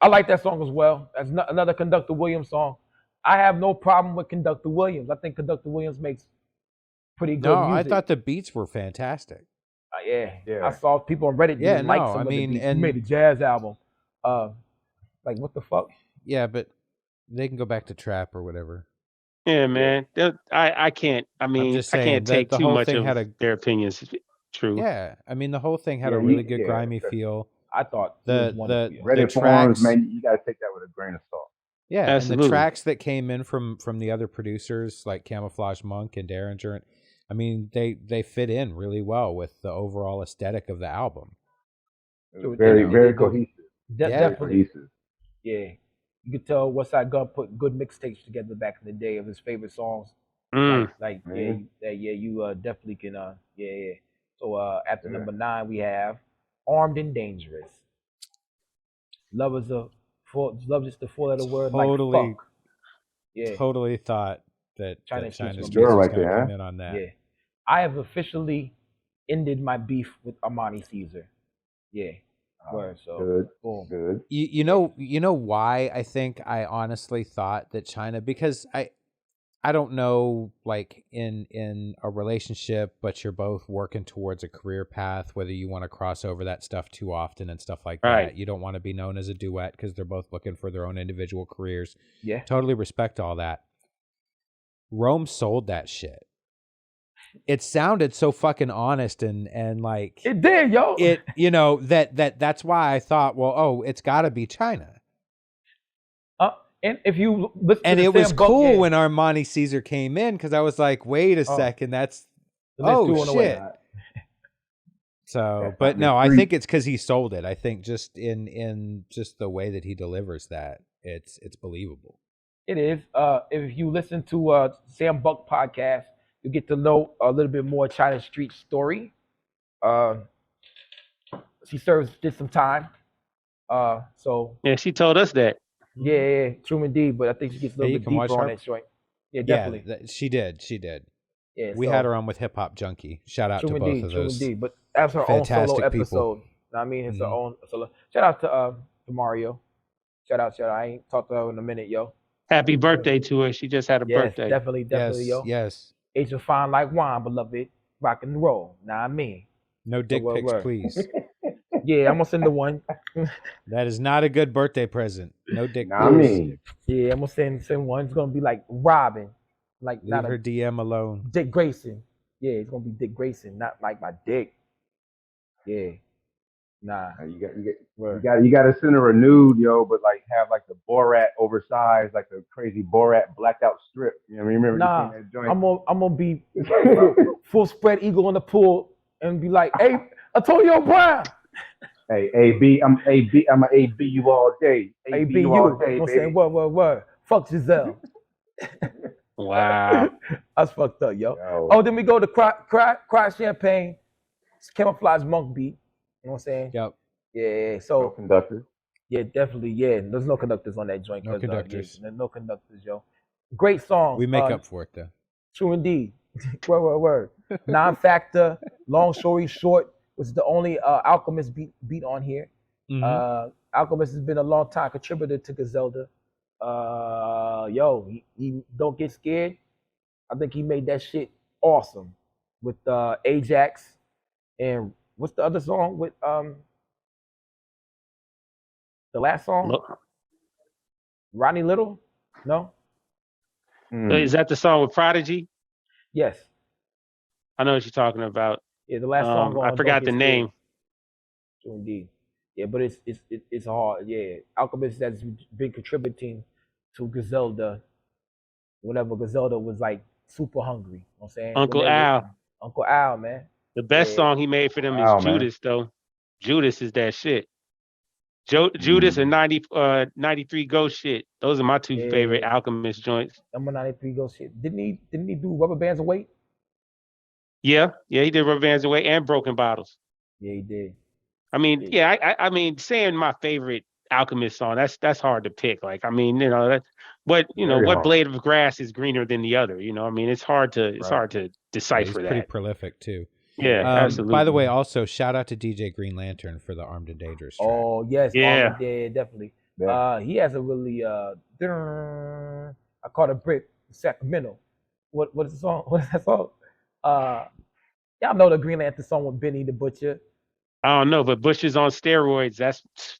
I like that song as well. That's another Conductor Williams song. I have no problem with Conductor Williams. I think Conductor Williams makes pretty good music. I thought the beats were fantastic. Yeah. I saw people on Reddit like some of the beats. He made a jazz album. Like what the fuck? Yeah, but they can go back to trap or whatever. Yeah, man. I can't. I mean, I can't take too much of their opinions. True. Yeah, I mean the whole thing had a really good grimy feel. I thought the Reddit forums, man, you gotta take that with a grain of salt. Yeah, absolutely. And the tracks that came in from the other producers like Camouflage Monk and Derringer, I mean they fit in really well with the overall aesthetic of the album. It was very cohesive. Definitely cohesive. Yeah, you could tell Westside Gunn put good mixtapes together back in the day of his favorite songs. You definitely can. So after number 9, we have Armed and Dangerous. Love is a the 4-letter word. Totally. Like fuck. Yeah. Totally thought that China's going to come in on that. Yeah. I have officially ended my beef with Armani Caesar. Yeah. Word. So good. Boom. Good. You know why I think I honestly thought that China, because I don't know, like in a relationship, but you're both working towards a career path, whether you want to cross over that stuff too often and stuff like that. You don't want to be known as a duet because they're both looking for their own individual careers. Yeah. Totally respect all that. Rome sold that shit. It sounded so fucking honest and like it did, yo. That's why I thought, well, it's gotta be China. And if you listen and it was cool when Armani Caesar came in because I was like, wait a second, that's shit. So, but no, I think it's because he sold it. I think just in just the way that he delivers that, it's believable. It is. If you listen to Sam Buck podcast, you get to know a little bit more China Streetz story. She did some time. So yeah, she told us that. Yeah, true indeed. But I think she gets a little bit deeper on that joint. Yeah, definitely. Yeah, she did. Yeah, we had her on with Hip Hop Junkie. Shout out to both of those. True indeed. But that's her own solo episode. I mean, it's her own solo. Shout out to Mario. Shout out. I ain't talked to her in a minute, yo. Happy birthday to her. She just had a birthday. Definitely, yo. Yes. Age of fine like wine, beloved. Rock and roll. Nah, I mean. No dick pics, please. Yeah, I'm gonna send the one. That is not a good birthday present. No dick pics. I mean. Yeah, I'm gonna send one. It's gonna be like Robin. Like leave her DM alone. Dick Grayson. Yeah, it's gonna be Dick Grayson, not like my dick. Yeah. Nah. You got to send her a nude, yo, but like have like the Borat oversized, like the crazy Borat blacked out strip. You know what I mean? Remember that joint? I'm gonna be full spread eagle in the pool and be like, hey, Antonio Brown. Hey, AB, I'm a AB you all day. AB you all day, I'm saying what? Fuck Giselle. Wow. That's fucked up, yo. Oh, then we go to Cry Champagne. It's Camouflage Monk beat. You know what I'm saying? Yep. Yeah. So no conductors. Yeah, definitely. Yeah, there's no conductors on that joint. No conductors. No conductors, yo. Great song. We make up for it though. True indeed. Word. Non-factor. Long story short, was the only Alchemist beat on here. Mm-hmm. Alchemist has been a long time contributor to Griselda. He don't get scared. I think he made that shit awesome with Ajax and what's the other song with the last song? Look. Ronnie Little? No? Is that the song with Prodigy? Yes. I know what you're talking about. Yeah, the last song. I forgot the name. Indeed. Yeah, but it's hard. Yeah, Alchemist has been contributing to Griselda whenever Griselda was like super hungry. You know what I'm saying? Uncle Al. Uncle Al, man. The best song he made for them is Judas, though. Judas is that shit. Judas and 93 Ghost shit. Those are my two favorite Alchemist joints. Number 93 Ghost shit. Didn't he do Rubber Bands of Weight? Yeah, he did Rubber Bands of Weight and Broken Bottles. Yeah, he did. I mean, I mean, saying my favorite Alchemist song, that's hard to pick. Like, I mean, what blade of grass is greener than the other? You know, I mean, it's hard to decipher that. Pretty prolific too. Yeah, absolutely. By the way, also shout out to DJ Green Lantern for the Armed and Dangerous track. Oh yes, yeah, definitely. Yeah. He has a really I caught a brick Sacramento. What is the song? What is that song? Y'all know the Green Lantern song with Benny the Butcher. I don't know, but Butcher's on steroids.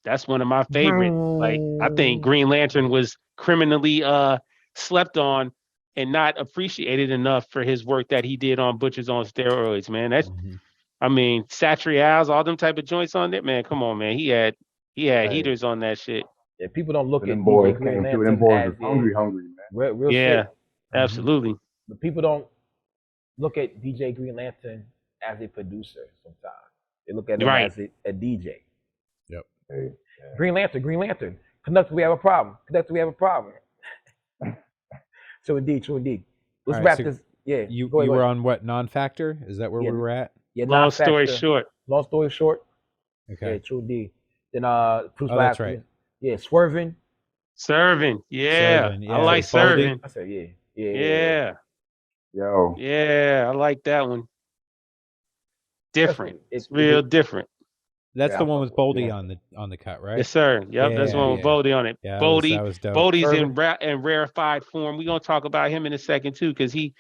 That's one of my favorite. Like, I think Green Lantern was criminally slept on and not appreciated enough for his work that he did on Butcher's on Steroids, man. That's, I mean, Satrials, all them type of joints on there, man. Come on, man. He had heaters on that shit. Yeah, people don't look at them boys Green Lantern them boys as hungry, man. Real shit. Yeah, absolutely. But people don't look at DJ Green Lantern as a producer sometimes. They look at him as a DJ. Yep. Hey, Green Lantern. Conductor, we have a problem. True indeed. Let's wrap this. Yeah. You were on what, non-factor? Is that where we were at? Yeah. Long story short. Okay. Yeah, true indeed. Then that's right. Yeah, Swerving. Serving. Yeah. I like Serving. I said yeah. Yo. Yeah, I like that one. Different. It's real different. That's the one with Boldy on the cut, right? Yes, sir. Yep, that's the one with Boldy on it. Yeah, Boldy, that was dope. Boldy's in rarefied form. We're gonna talk about him in a second too, because he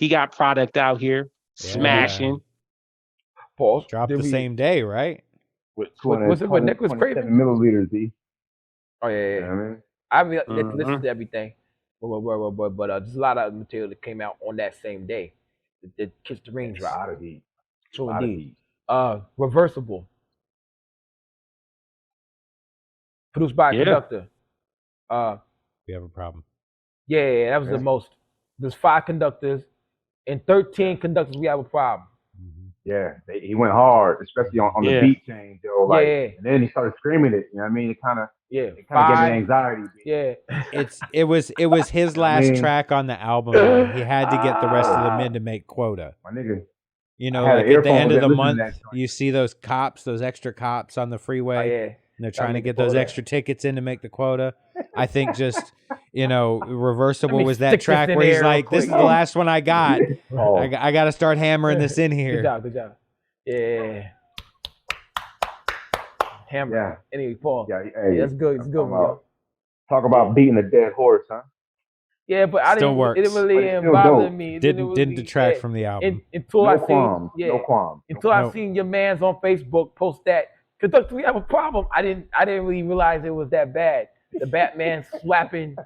got product out here smashing. Pause. Dropped the same day, right? Was it with Nicholas Craven? Milliliters, D. Oh yeah. I mean, listen to everything, but there's a lot of material that came out on that same day. The Kiss the Ring drop. True indeed. Reversible. Produced by a conductor. We have a problem. Yeah, that was the most. There's 5 conductors and 13 conductors. We have a problem. Yeah, he went hard, especially on the beat change, yo. Like, and then he started screaming it. You know what I mean? It kind of gave me anxiety. Yeah, it was his last track on the album. Man. He had to get the rest of the men to make quota. My nigga. You know, like at the end of the month, you see those extra cops on the freeway. And they're trying to get those extra tickets in to make the quota. I think just, Reversible was that track where he's like, this is the last one I got. I got to start hammering this in here. Good job. Yeah. Hammer. Yeah. Anyway, Paul. Yeah, hey, that's good. It's good. Talk about beating a dead horse, huh? Yeah, but it didn't really bother me. Didn't detract from the album. Until I qualms. seen your man's on Facebook post that. Conductor, we have a problem. I didn't really realize it was that bad. The Batman slapping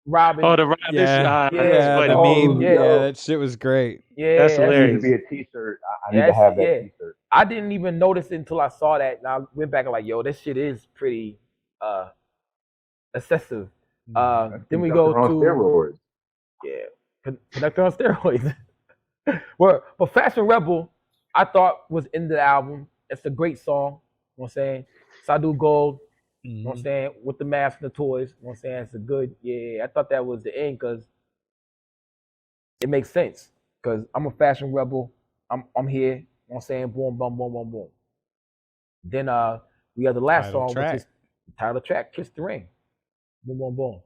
Robin. Oh, the Robin shot. The meme. Yeah, that shit was great. Yeah, that's hilarious. That needs to be a t-shirt. I need to have that t-shirt. I didn't even notice it until I saw that, and I went back and like, yo, this shit is pretty excessive. Then we go to steroids. Yeah, Conductor on steroids. But Fashion Rebel, I thought was in the album. It's a great song. You know what I'm saying? Sadu Gold, you know what I'm saying? With the mask and the toys, you know what I'm saying? It's a good, I thought that was the end because it makes sense. Because I'm a fashion rebel. I'm here, you know what I'm saying? Boom, boom, boom, boom, boom. Then we have the last song, which is the title track, Kiss the Ring. Boom, boom, boom.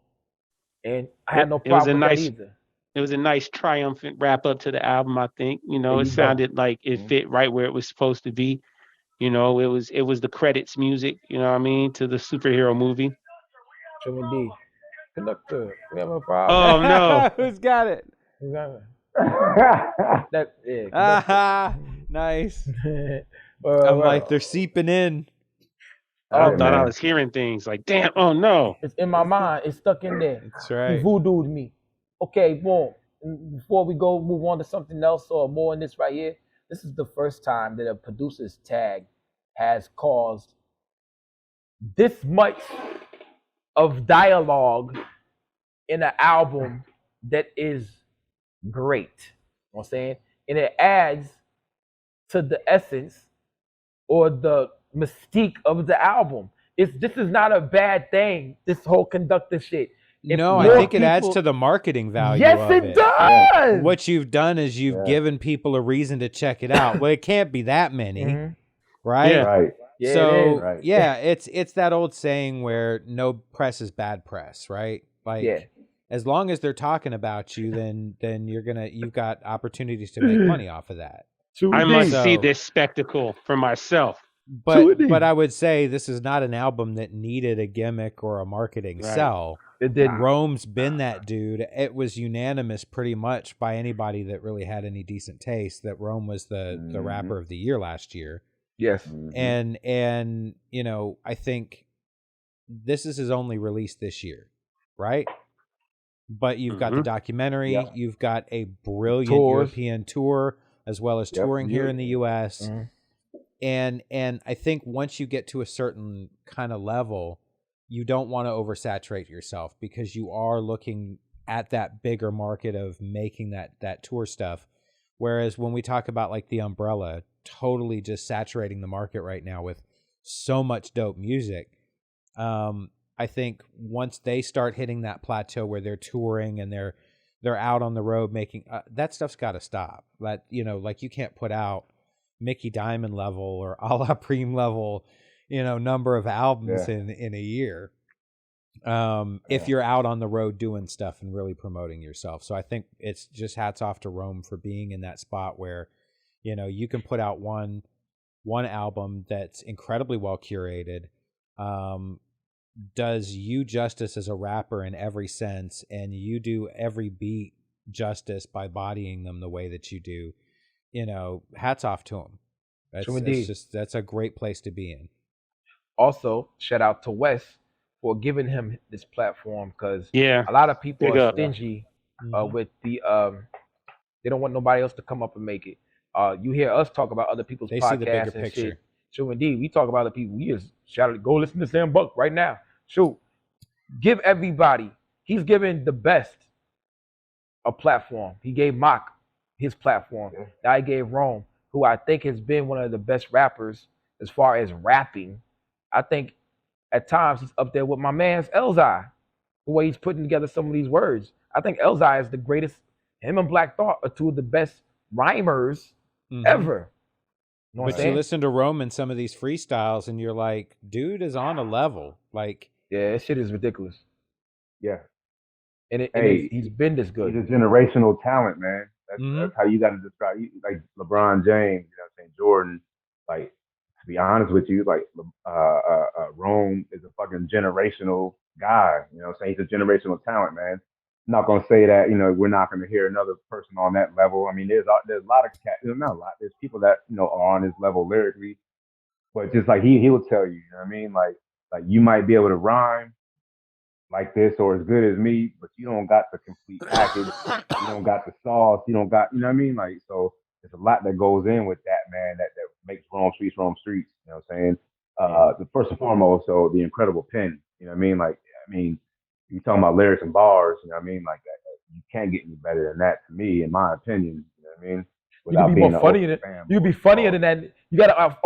And I had no problem with that either. It was a nice triumphant wrap up to the album, I think. It sounded like it fit right where it was supposed to be. It was the credits music, you know what I mean, to the superhero movie. True indeed. Conductor, we have a problem. Oh no. Who's got it? Nice. I'm like, they're seeping in. I thought I was hearing things like, damn, oh no. It's in my mind. It's stuck in there. That's right. He voodooed me. Okay, boom. Before we move on to something else or more in this right here, this is the first time that a producer's tag has caused this much of dialogue in an album that is great. You know what I'm saying? And it adds to the essence or the mystique of the album. This is not a bad thing, this whole conductor shit. No, I think it adds to the marketing value. Yes, of it does. What you've done is you've given people a reason to check it out. Well, it can't be that many, right? Yeah. Right. Yeah, So it's that old saying where no press is bad press, right? Like as long as they're talking about you, then you've got opportunities to make money off of that. I must see this spectacle for myself. But I would say this is not an album that needed a gimmick or a marketing sell. It did. Rome's been that dude. It was unanimous pretty much by anybody that really had any decent taste that Rome was the rapper of the year last year. Yes. And you know, I think this is his only release this year, right? But you've got the documentary, you've got a brilliant European tour as well as touring here in the US. And I think once you get to a certain kind of level, you don't want to oversaturate yourself because you are looking at that bigger market of making that tour stuff. Whereas when we talk about like the Umbrella, totally just saturating the market right now with so much dope music. I think once they start hitting that plateau where they're touring and they're out on the road making that stuff's got to stop. That, you know, like you can't put out Mickey Diamond level or a la Preem level, you know, number of albums in a year. If you're out on the road doing stuff and really promoting yourself. So I think it's just hats off to Rome for being in that spot where, you know, you can put out one album that's incredibly well curated, does you justice as a rapper in every sense, and you do every beat justice by bodying them the way that you do. You know, hats off to him. That's a great place to be in. Also, shout out to Wes for giving him this platform because a lot of people are stingy with the they don't want nobody else to come up and make it. You hear us talk about other people's podcasts see the bigger and picture. shit. So indeed, we talk about other people. We just shout out, go listen to Sam Buck right now. Shoot, give everybody. He's giving the best a platform. He gave Mock his platform. I gave Rome, who I think has been one of the best rappers as far as rapping. I think at times he's up there with my man's Elzai, the way he's putting together some of these words. I think Elzai is the greatest. Him and Black Thought are two of the best rhymers ever. You know but you listen to Rome and some of these freestyles and you're like, dude is on a level. Like, yeah, that shit is ridiculous. Yeah. And he's been this good. He's a generational talent, man. That's how you got to describe, like LeBron James, you know what I'm saying, Jordan. Like, to be honest with you, like Rome is a fucking generational guy. You know what I'm saying? He's a generational talent, man. I'm not gonna say that, you know, we're not gonna hear another person on that level. I mean, there's a lot of not a lot. There's people that, you know, are on his level lyrically, but just like he will tell you, you know what I mean? Like you might be able to rhyme like this or as good as me, but you don't got the complete package. You don't got the sauce. You don't got, you know what I mean? Like, so there's a lot that goes in with that, man, that makes Rome Streetz. You know what I'm saying? The first and foremost, so the incredible pen. You know what I mean? Like, I mean, you talking about lyrics and bars, you know what I mean? Like, you can't get any better than that, to me, in my opinion. You know what I mean? Without you can be more funny than you be funnier than that. You got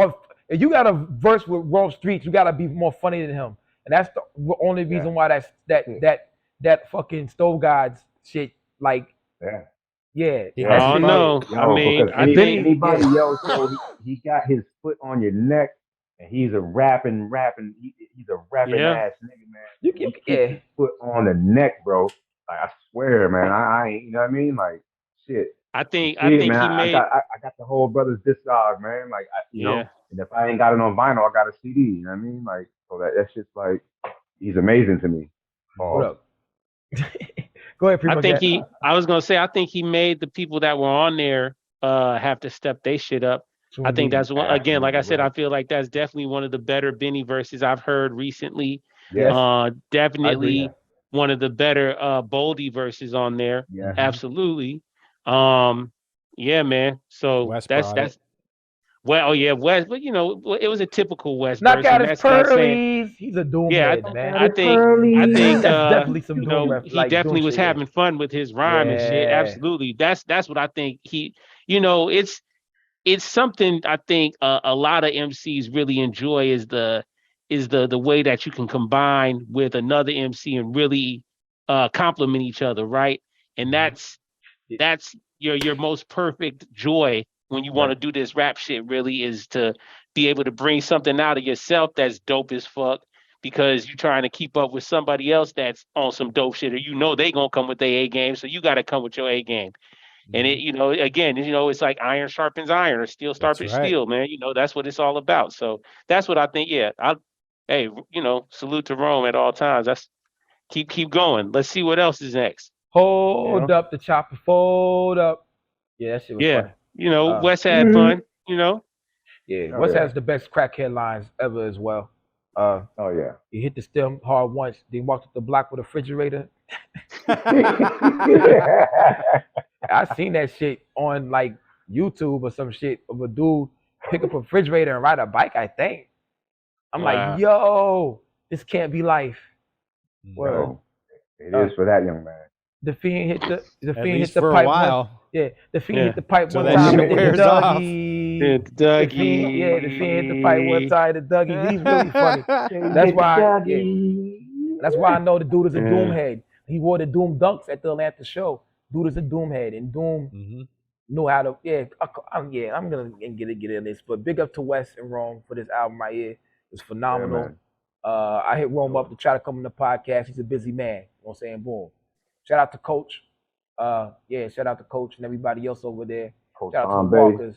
if you got a verse with Rome Streetz, you got to be more funny than him. And that's the only reason why that fucking Stove Gods shit, like, I mean, I think anybody else, so he got his foot on your neck, and he's a rapping. He's a rapping ass nigga, man. You keep his foot on the neck, bro. Like, I swear, man. I ain't, you know what I mean? Like, shit. I think man, he made. I got the whole Brothers discog, man. Like, you know, and if I ain't got it on vinyl, I got a CD. You know what I mean? Like, so that shit's like, he's amazing to me. What up? Go ahead, PrimoJAB. I was gonna say, I think he made the people that were on there have to step their shit up. I think that's one, again, like I said, I feel like that's definitely one of the better Benny verses I've heard recently. Yes. Definitely one of the better Boldy verses on there. Yeah. Absolutely. Yeah, man. So that's Well, yeah, West, but it was a typical West Knock verse, out and his that's not saying. pearlies. He's a doom Yeah, head, man. I think That's definitely some doom ref, he like doom definitely was shit. having fun with his rhyme and shit. Absolutely, that's what I think. It's something I think a lot of MCs really enjoy is the way that you can combine with another MC and really complement each other, right? And that's your most perfect joy when you want to do this rap shit. Really, is to be able to bring something out of yourself that's dope as fuck because you're trying to keep up with somebody else that's on some dope shit, or they gonna come with their A game, so you got to come with your A game. And it, again, it's like iron sharpens iron or steel sharpens steel, man. That's what it's all about. So that's what I think. Yeah, hey, salute to Rome at all times. That's keep going. Let's see what else is next. Hold up the chopper, fold up. Yeah, that shit was funny. West had fun. Yeah, West has the best crackhead lines ever as well. He hit the stem hard once, then walked up the block with a refrigerator. I seen that shit on like YouTube or some shit of a dude pick up a refrigerator and ride a bike, I think. I'm like, yo, this can't be life. Well, it is for that young man. The Fiend hit the Fiend hit the for pipe a while. the Fiend hit the pipe so one time. The Dougie. The Fiend hit the pipe one time. The Dougie. He's really funny. That's why I know the dude is a doom head. He wore the Doom dunks at the Atlanta show. Dude is a doom head, and Doom knew how to. I'm gonna get in this, but big up to West and Rome for this album right here. It's phenomenal. I hit Rome up to try to come on the podcast. He's a busy man. You know what I'm saying? Boom. Shout out to Coach. Shout out to Coach and everybody else over there. Coach shout out Bombay. to the Walkers.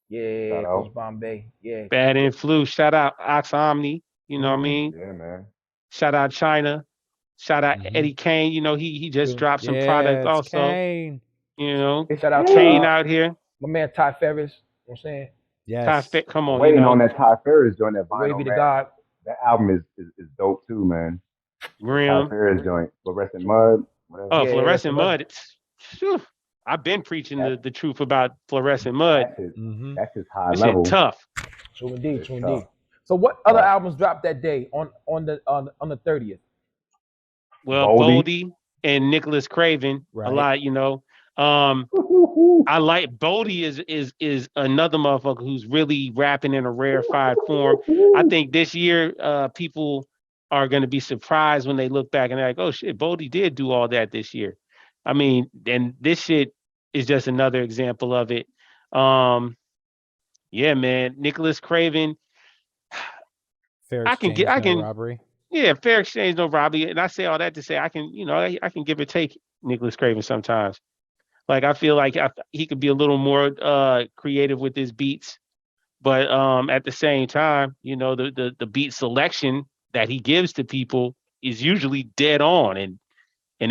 Yeah, Coach Bombay. Yeah. Bad Influence. Shout out Ox Omni. You know what I mean? Yeah, man. Shout out China. Shout out Eddie Kane. He just dropped some product also. Kane. Shout out Kane out here. My man Ty Ferris. You know what I'm saying? Yes. Come on. Waiting on that Ty Ferris joint, that vinyl, Way be the man. God. That album is dope too, man. Grim. Ty Ferris joint. Fluorescent Mud. Whatever. Oh, Fluorescent Mud. I've been preaching the truth about Fluorescent Mud. That's his high This level. shit tough. True indeed. So what other albums dropped that day on the 30th? Well, Boldy and Nicholas Craven. A lot, I like Boldy is another motherfucker who's really rapping in a rarefied form. I think this year people are going to be surprised when they look back and they're like, oh shit, Boldy did do all that this year. I mean, and this shit is just another example of it. Yeah, man, Nicholas Craven. Fair exchange, no robbery. Yeah, fair exchange, no robbery. And I say all that to say I can give or take Nicholas Craven sometimes. Like I feel like he could be a little more creative with his beats, but at the same time, the beat selection that he gives to people is usually dead on, and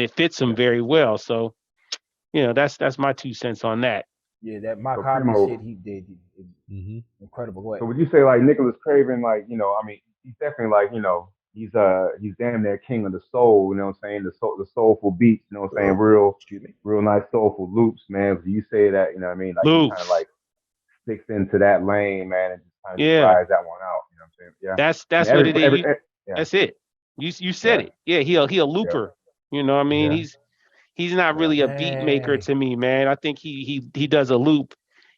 it fits him very well. So, that's my 2 cents on that. Yeah, that Mock Hobby shit he did, incredible. Go ahead. So would you say like Nicholas Craven, like I mean, he's definitely like he's damn near king of the soul. You know what I'm saying? The soulful beats. You know what I'm saying? Real nice soulful loops, man. Do you say that? You know what I mean? Like he kind of like sticks into that lane, man, and just kind of tries that one out. You know what I'm saying? Yeah. That's what it is. That's it. You said it. Yeah, he a looper. You know what I mean? He's not really a beat maker to me, man. I think he does a loop,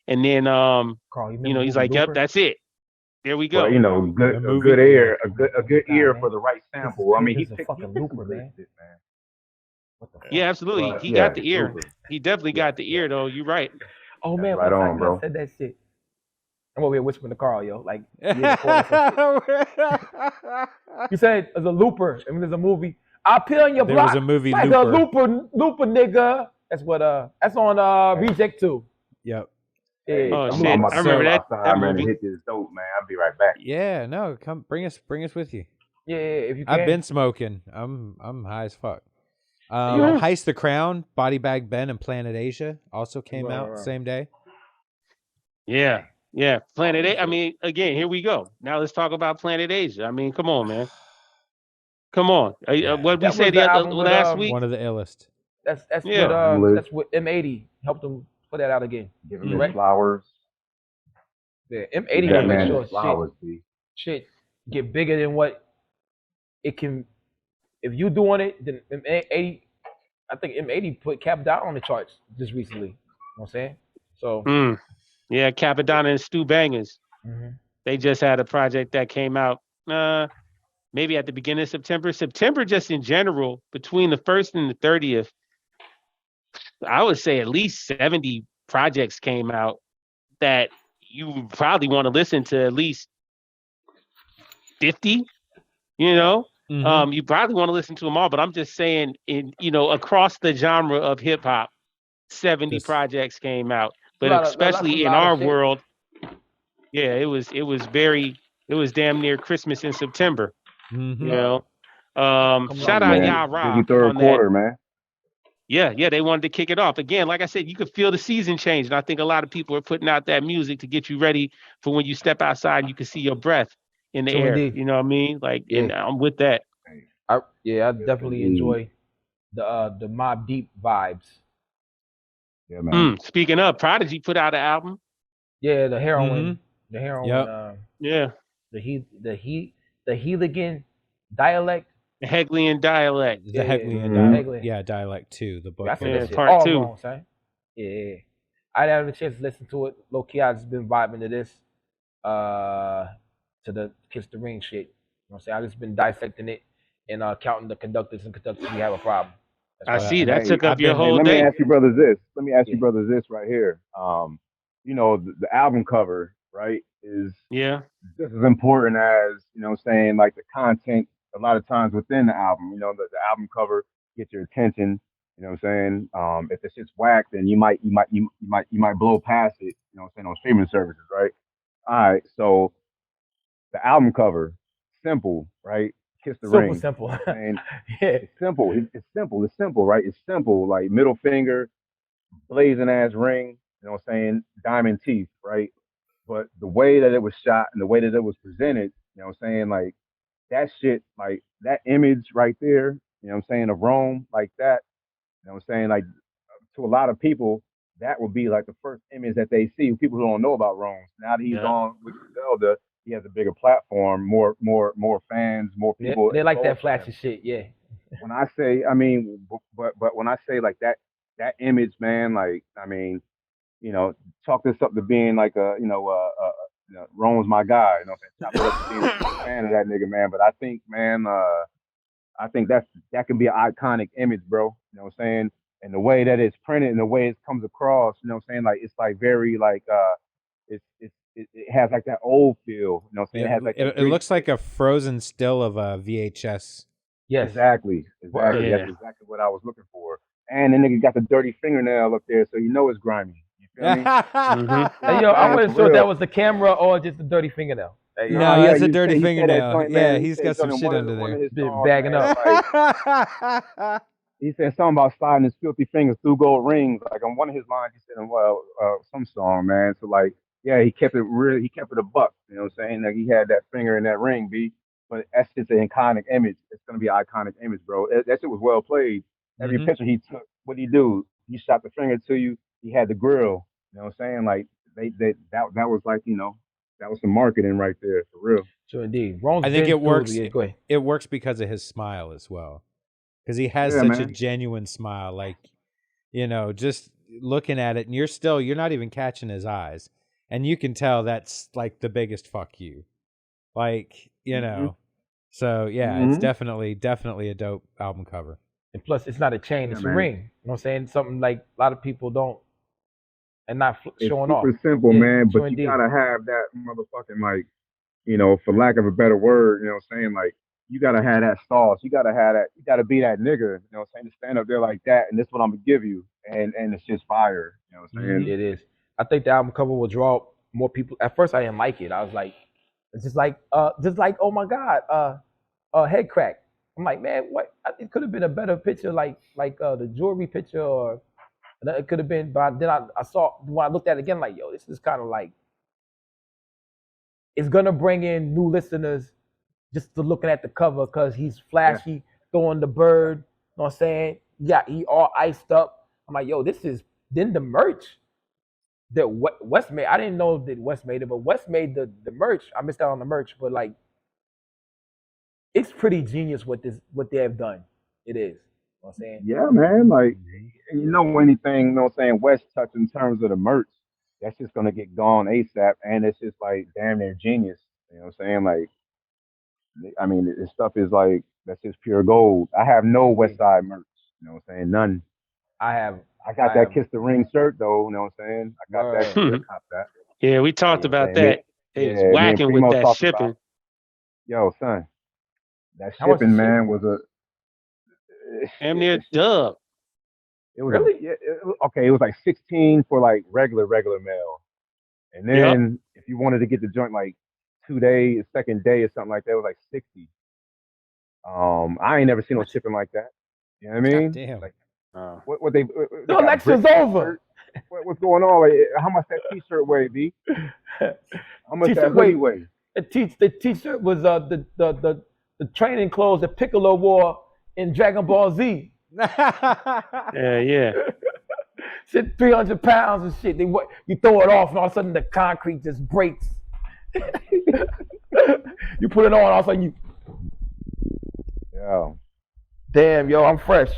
and then Carl, he's like, yep, that's it. There we go. Well, a good ear for the right sample. I mean, he's a fucking looper, man. What the fuck? Yeah, absolutely. He got the ear. Looper. He definitely got the ear, though. You're right. Oh man, right on, bro. I said that shit. I'm over here whispering to Karl, yo. Like, you said as a looper. I mean, there's a movie. I'll peel on your block. There was a movie like Looper. A looper nigga. That's what that's on Reject 2. Yep. Yeah. Oh shit! I remember that movie. Hit this dope, man. I'll be right back. Yeah, no, come bring us with you. Yeah, if you can. I've been smoking. I'm high as fuck. Heist the Crown, Body Bag Ben, and Planet Asia also came out same day. Yeah. Planet Asia. I mean, again, here we go. Now let's talk about Planet Asia. I mean, come on, man. Come on. What we said last week? One of the illest. That's what M80 helped him put that out again. Give him his flowers. Yeah, M80 gonna make sure shit get bigger than what it can. If you doing it, then M80. I think M80 put Capadonna on the charts just recently. You know what I'm saying? So. Yeah, Capadonna and Stu Bangers. Mm-hmm. They just had a project that came out maybe at the beginning of September. September, just in general, between the 1st and the 30th, I would say at least 70 projects came out that you probably want to listen to at least 50, you know? Mm-hmm. You probably want to listen to them all, but I'm just saying across the genre of hip hop, 70 projects came out. But especially in our world, yeah, it was damn near Christmas in September. Mm-hmm. You know. Shout out Ya Rob third on quarter, that. man. Yeah, they wanted to kick it off. Again, like I said, you could feel the season change. And I think a lot of people are putting out that music to get you ready for when you step outside and you can see your breath in the air. Indeed. You know what I mean? Like, and I'm with that. I definitely enjoy the Mobb Deep vibes. Yeah, man. Speaking of, Prodigy put out an album. Yeah, the heroin. Mm-hmm. The heroin. Yep. The Heligan dialect. The Heglian dialect. The Heglian dialect. Yeah, dialect 2. The book. Part 2. Wrong, yeah. I didn't have a chance to listen to it. Low key, I just been vibing to this. To the Kiss the Ring shit. You know what I'm saying? I just been dissecting it and counting the conductors and conductors. We have a problem. I see. That took up your whole day. Let me ask you brothers this right here. You know, the album cover, right, is just as important as, you know what I'm saying, like the content a lot of times within the album. You know, the album cover gets your attention. You know what I'm saying? If it's just whack, then you might blow past it, you know what I'm saying, on streaming services, right? All right, so the album cover, simple, right? Kiss the Ring. Simple. And it's simple. It's simple. It's simple, right? It's simple. Like middle finger, blazing ass ring. You know what I'm saying? Diamond teeth, right? But the way that it was shot and the way that it was presented, you know what I'm saying? Like that shit, like that image right there. You know what I'm saying? Of Rome, like that. You know what I'm saying? Like to a lot of people, that would be like the first image that they see. People who don't know about Rome. Now that he's on with Griselda, he has a bigger platform, more fans, more people. They like that flashy shit, yeah. When I say, I mean, but when I say like that image, man, like, I mean, you know, chalk this up to being like Rome's my guy, you know what I'm saying? Chalk it up to being a fan of that nigga, man. But I think, man, I think that can be an iconic image, bro. You know what I'm saying? And the way that it's printed and the way it comes across, you know what I'm saying? Like, it's like very like, it has like that old feel, you know what I'm saying? It has like it looks like a frozen still of a VHS. Yes. Exactly. That's exactly what I was looking for. And the nigga got the dirty fingernail up there, so you know it's grimy. You feel me? Hey, yo, I wasn't sure if that was the camera or just the dirty fingernail. Hey, no, that's a dirty fingernail. Yeah, he's got some shit under there. Been bagging up. Like, he said something about sliding his filthy fingers through gold rings. Like on one of his lines, he said, well, some song, man. So like, yeah, he kept it a buck. You know what I'm saying? Like he had that finger in that ring, B. But that's just an iconic image. It's gonna be an iconic image, bro. That shit was well played. Every picture he took, what did he do? He shot the finger to you. He had the grill. You know what I'm saying? Like that was like, you know, that was some marketing right there for real. Sure, indeed. I think it works. It works because of his smile as well. Because he has such a genuine smile. Like, you know, just looking at it, and you're not even catching his eyes, and you can tell that's like the biggest fuck you. Like, you know. So yeah, it's definitely a dope album cover. And plus, it's not a chain; it's a ring. You know what I'm saying? Something like a lot of people don't, and not showing off. It's super simple, man. But you gotta have that motherfucking, like, you know, for lack of a better word, you know what I'm saying? Like, you gotta have that sauce. You gotta have that. You gotta be that nigga. You know what I'm saying? To stand up there like that, and this is what I'm gonna give you, and it's just fire. You know what I'm saying? It is. I think the album cover will draw more people. At first, I didn't like it. I was like, it's just like oh my god, head crack. I'm like, man, what? It could have been a better picture, like the jewelry picture, or it could have been. But then I saw when I looked at it again, like, yo, this is kind of like it's gonna bring in new listeners just to looking at the cover because he's flashy, throwing the bird. You know what I'm saying? Yeah, he all iced up. I'm like, yo, this is then the merch. that West made. I didn't know that West made it, but West made the merch. I missed out on the merch, but like, it's pretty genius what they have done. It is. You know what I'm saying? Yeah, man. Like, you know, anything, you know what I'm saying, West touch in terms of the merch, that's just gonna get gone ASAP, and it's just like damn near genius. You know what I'm saying? Like, I mean, this stuff is like that's just pure gold. I have no West Side merch. You know what I'm saying? None. I got that Kiss the Ring shirt though. You know what I'm saying? I got that shit. I cop that. Yeah, we talked about that. It's whacking with that shipping. Yo, son, that shipping, man, was a damn near dub. It was really? Okay, it was like 16 for like regular mail. And then if you wanted to get the joint like 2 days, second day or something like that, it was like 60. I ain't never seen no shipping like that. You know what I mean? God damn. Like, what they the election's over. What's going on? Like, how much that T-shirt weigh, B? How much that hoodie weigh? The T-shirt was the training clothes that Piccolo wore in Dragon Ball Z. Yeah. Shit, 300 pounds and shit. You throw it off, and all of a sudden the concrete just breaks. You put it on, all of a sudden you. Yo. Damn, yo, I'm fresh.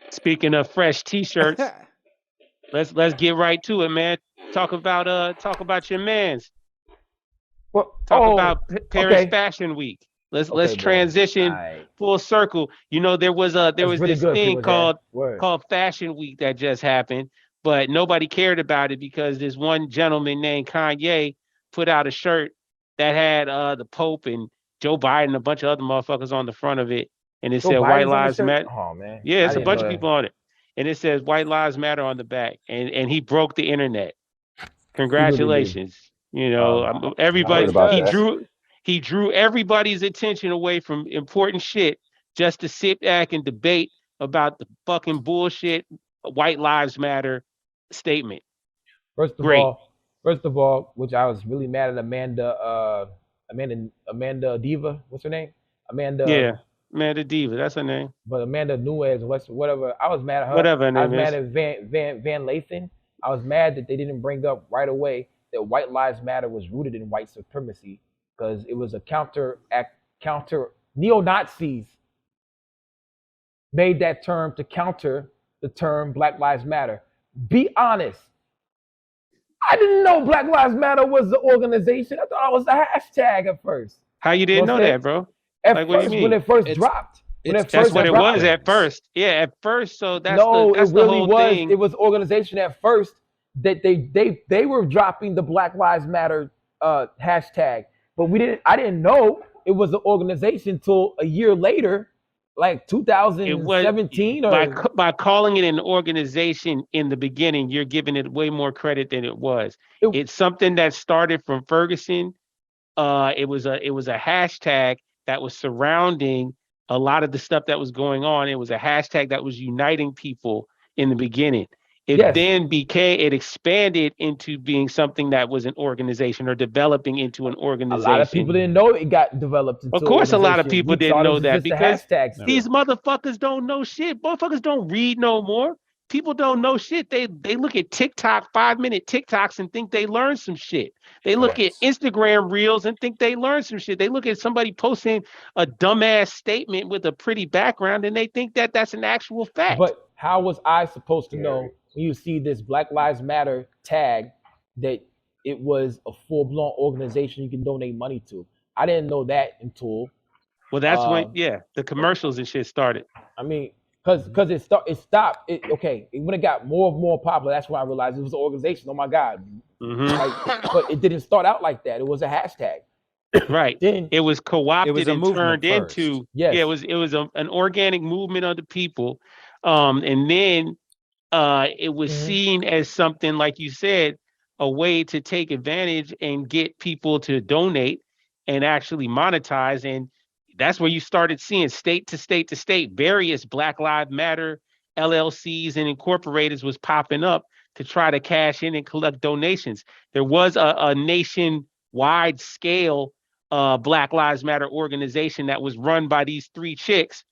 Speaking of fresh T-shirts, let's get right to it, man. Talk about your mans. Talk about Paris Fashion Week. Let's transition full circle. You know, there was this thing called Fashion Week that just happened, but nobody cared about it because this one gentleman named Kanye put out a shirt that had the Pope and Joe Biden and a bunch of other motherfuckers on the front of it, and it said White Lives Matter. Oh man, yeah, it's a bunch of people on it, and it says White Lives Matter on the back, and he broke the internet. Congratulations. You know, everybody. He drew everybody's attention away from important shit just to sit back and debate about the fucking bullshit White Lives Matter statement. First of all, which I was really mad at Amanda Diva. What's her name? Amanda Diva. That's her name. But Amanda Nuez, whatever. I was mad at her. Whatever her name I was mad at Van Lathan. I was mad that they didn't bring up right away that White Lives Matter was rooted in white supremacy, because it was a counter neo-Nazis made that term to counter the term Black Lives Matter. Be honest. I didn't know Black Lives Matter was the organization. I thought it was a hashtag at first. How you didn't know that, bro? At first, when it first dropped. That's what it was at first. Yeah, at first. So that's it really the whole was. thing. It was organization at first that they were dropping the Black Lives Matter hashtag, but I didn't know it was an organization till a year later, like 2017. By calling it an organization in the beginning, you're giving it way more credit than it was. It's something that started from Ferguson. It was a hashtag that was surrounding a lot of the stuff that was going on. It was a hashtag that was uniting people in the beginning. It then expanded into being something that was an organization or developing into an organization. A lot of people didn't know it got developed into Of course, a lot of people didn't know that because these motherfuckers motherfuckers don't know shit. Motherfuckers don't read no more. People don't know shit. They look at TikTok, 5-minute TikToks and think they learn some shit. They look at Instagram reels and think they learn some shit. They look at somebody posting a dumbass statement with a pretty background and they think that that's an actual fact. But how was I supposed to know when you see this Black Lives Matter tag that it was a full-blown organization you can donate money to? I didn't know that until. Well, that's when the commercials and shit started. I mean, because it stopped. When it got more and more popular, that's when I realized it was an organization. Oh my God! But it didn't start out like that. It was a hashtag. Right. Then it was co-opted and turned first. into. Yes. Yeah, it was an organic movement of the people, and then it was seen as something, like you said, a way to take advantage and get people to donate and actually monetize. And that's where you started seeing state to state, various Black Lives Matter LLCs and incorporators was popping up to try to cash in and collect donations. There was a nationwide scale Black Lives Matter organization that was run by these three chicks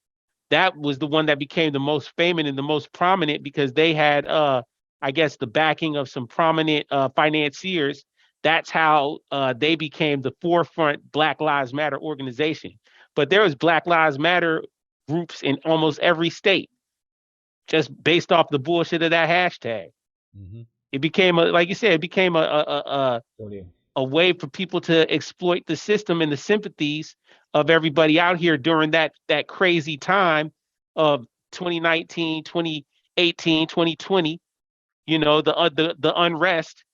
that was the one that became the most famous and the most prominent because they had, I guess, the backing of some prominent financiers. That's how they became the forefront Black Lives Matter organization. But there was Black Lives Matter groups in almost every state, just based off the bullshit of that hashtag. Mm-hmm. It became like you said, it became a way for people to exploit the system and the sympathies of everybody out here during that crazy time of 2019, 2018, 2020. You know, the unrest,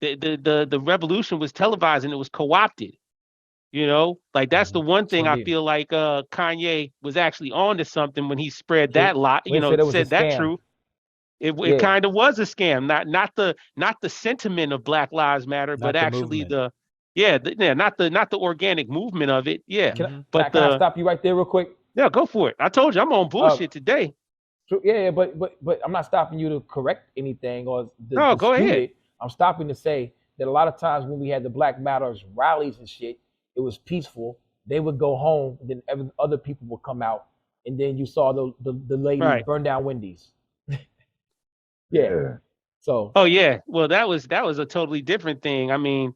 the revolution was televised and it was co-opted. You know, like that's the one thing I feel like Kanye was actually on to something when he spread that lot. You know, said that truth. It kind of was a scam, not the sentiment of Black Lives Matter, but actually not the organic movement of it. Yeah, can I stop you right there real quick? Yeah, go for it. I told you I'm on bullshit today. Yeah, but I'm not stopping you to correct anything or go ahead. It. I'm stopping to say that a lot of times when we had the Black Matters rallies and shit, it was peaceful. They would go home, and then other people would come out, and then you saw the lady burn down Wendy's. Yeah. So. Oh yeah. Well, that was a totally different thing. I mean,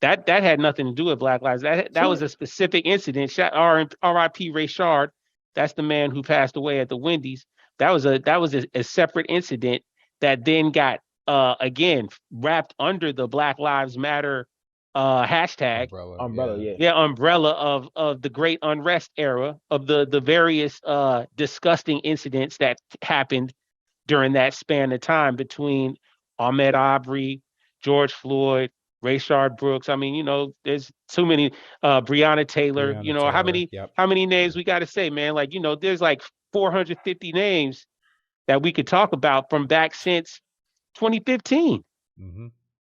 that had nothing to do with Black Lives. That was a specific incident. R.I.P. Ray Shard. That's the man who passed away at the Wendy's. That was a separate incident that then got again wrapped under the Black Lives Matter hashtag umbrella of the Great Unrest era of the various disgusting incidents that happened during that span of time between Ahmaud Arbery, George Floyd, Rayshard Brooks. I mean, you know, there's too many. Breonna Taylor. You know, how many names we got to say, man? Like, you know, there's like 450 names that we could talk about from back since 2015,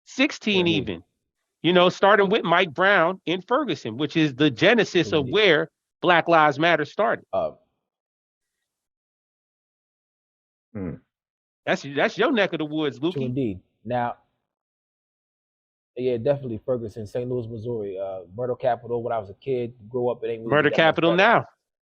16 even. You know, starting with Mike Brown in Ferguson, which is the genesis of where Black Lives Matter started. That's your neck of the woods, Lukey. True indeed. Now, yeah, definitely Ferguson, St. Louis, Missouri, murder capital. When I was a kid, grew up, it ain't really murder capital now.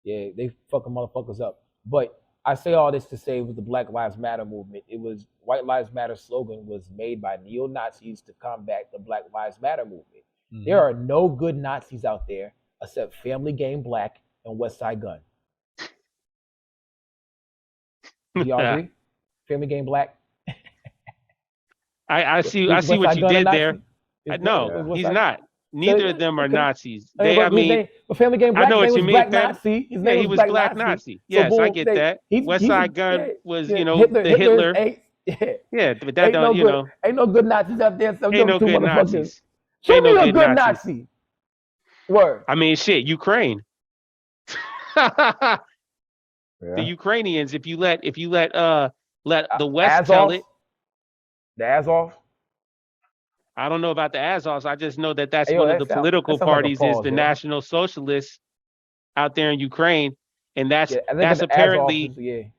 Yeah, they fucking motherfuckers up. But I say all this to say with the Black Lives Matter movement, it was White Lives Matter slogan was made by neo-Nazis to combat the Black Lives Matter movement. Mm-hmm. There are no good Nazis out there except Family Game Black and Westside Gunn. Do y'all agree? Family Game Black. I see what you did there. No, he's not. Neither of them are Nazis. But Family Game Black, I know what you mean. Black Nazi. Yeah, he was Black Nazi. Yes, I get that. Westside Gunn was, you know, the Hitler. Yeah, but that don't, you know. Ain't no good Nazis out there. Ain't no good Nazis. Show me a good Nazi. Word. I mean, shit, Ukraine. The Ukrainians, if you let the West tell it. The Azov. I don't know about the Azovs. I just know that's one of the political parties is the National Socialists out there in Ukraine, and that's apparently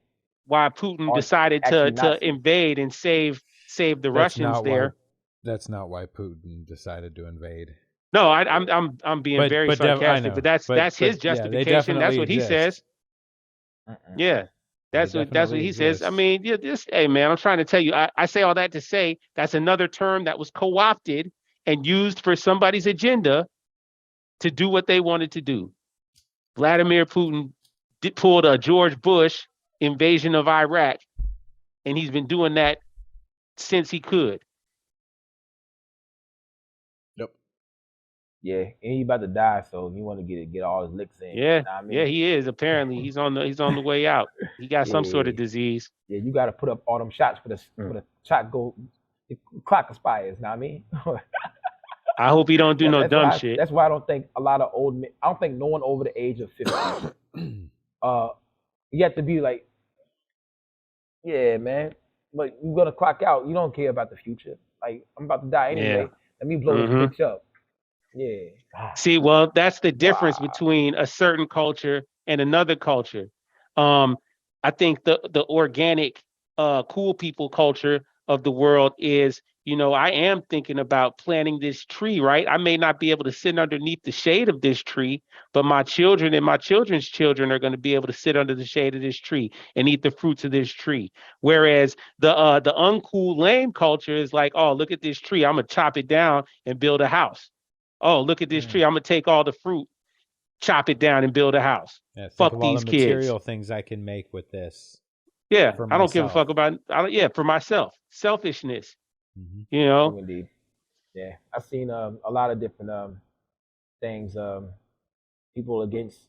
why Putin decided to invade and save the Russians there. That's not why Putin decided to invade. No, I'm being very sarcastic, but that's his justification. That's what he says. Yeah. That's what he says. I mean, hey man, I'm trying to tell you. I say all that to say that's another term that was co-opted and used for somebody's agenda to do what they wanted to do. Vladimir Putin pulled a George Bush invasion of Iraq, and he's been doing that since he could. Yep. Yeah, and he about to die, so you want to get all his licks in. Yeah, you know what I mean? Yeah, he is. Apparently, he's on the way out. He got some sort of disease. Yeah, you got to put up all them shots for the shot go. The clock expires. Know what I mean? I hope he don't do no dumb shit. That's why I don't think a lot of old men. I don't think no one over the age of 50. You have to be like, yeah, man. But you gonna clock out. You don't care about the future. Like, I'm about to die anyway. Yeah. Let me blow this bitch up. Yeah. See, well, that's the difference between a certain culture and another culture. I think the organic, cool people culture of the world is you know, I am thinking about planting this tree, right? I may not be able to sit underneath the shade of this tree, but my children and my children's children are going to be able to sit under the shade of this tree and eat the fruits of this tree. Whereas the uncool lame culture is like, oh, look at this tree, I'm gonna chop it down and build a house. Oh, look at this tree, I'm gonna take all the fruit, chop it down and build a house. Yeah, think Fuck of all these the kids. material things I can make with this. Yeah, I don't give a fuck about. For myself, selfishness. You know. Indeed. Yeah, I've seen a lot of different things. People against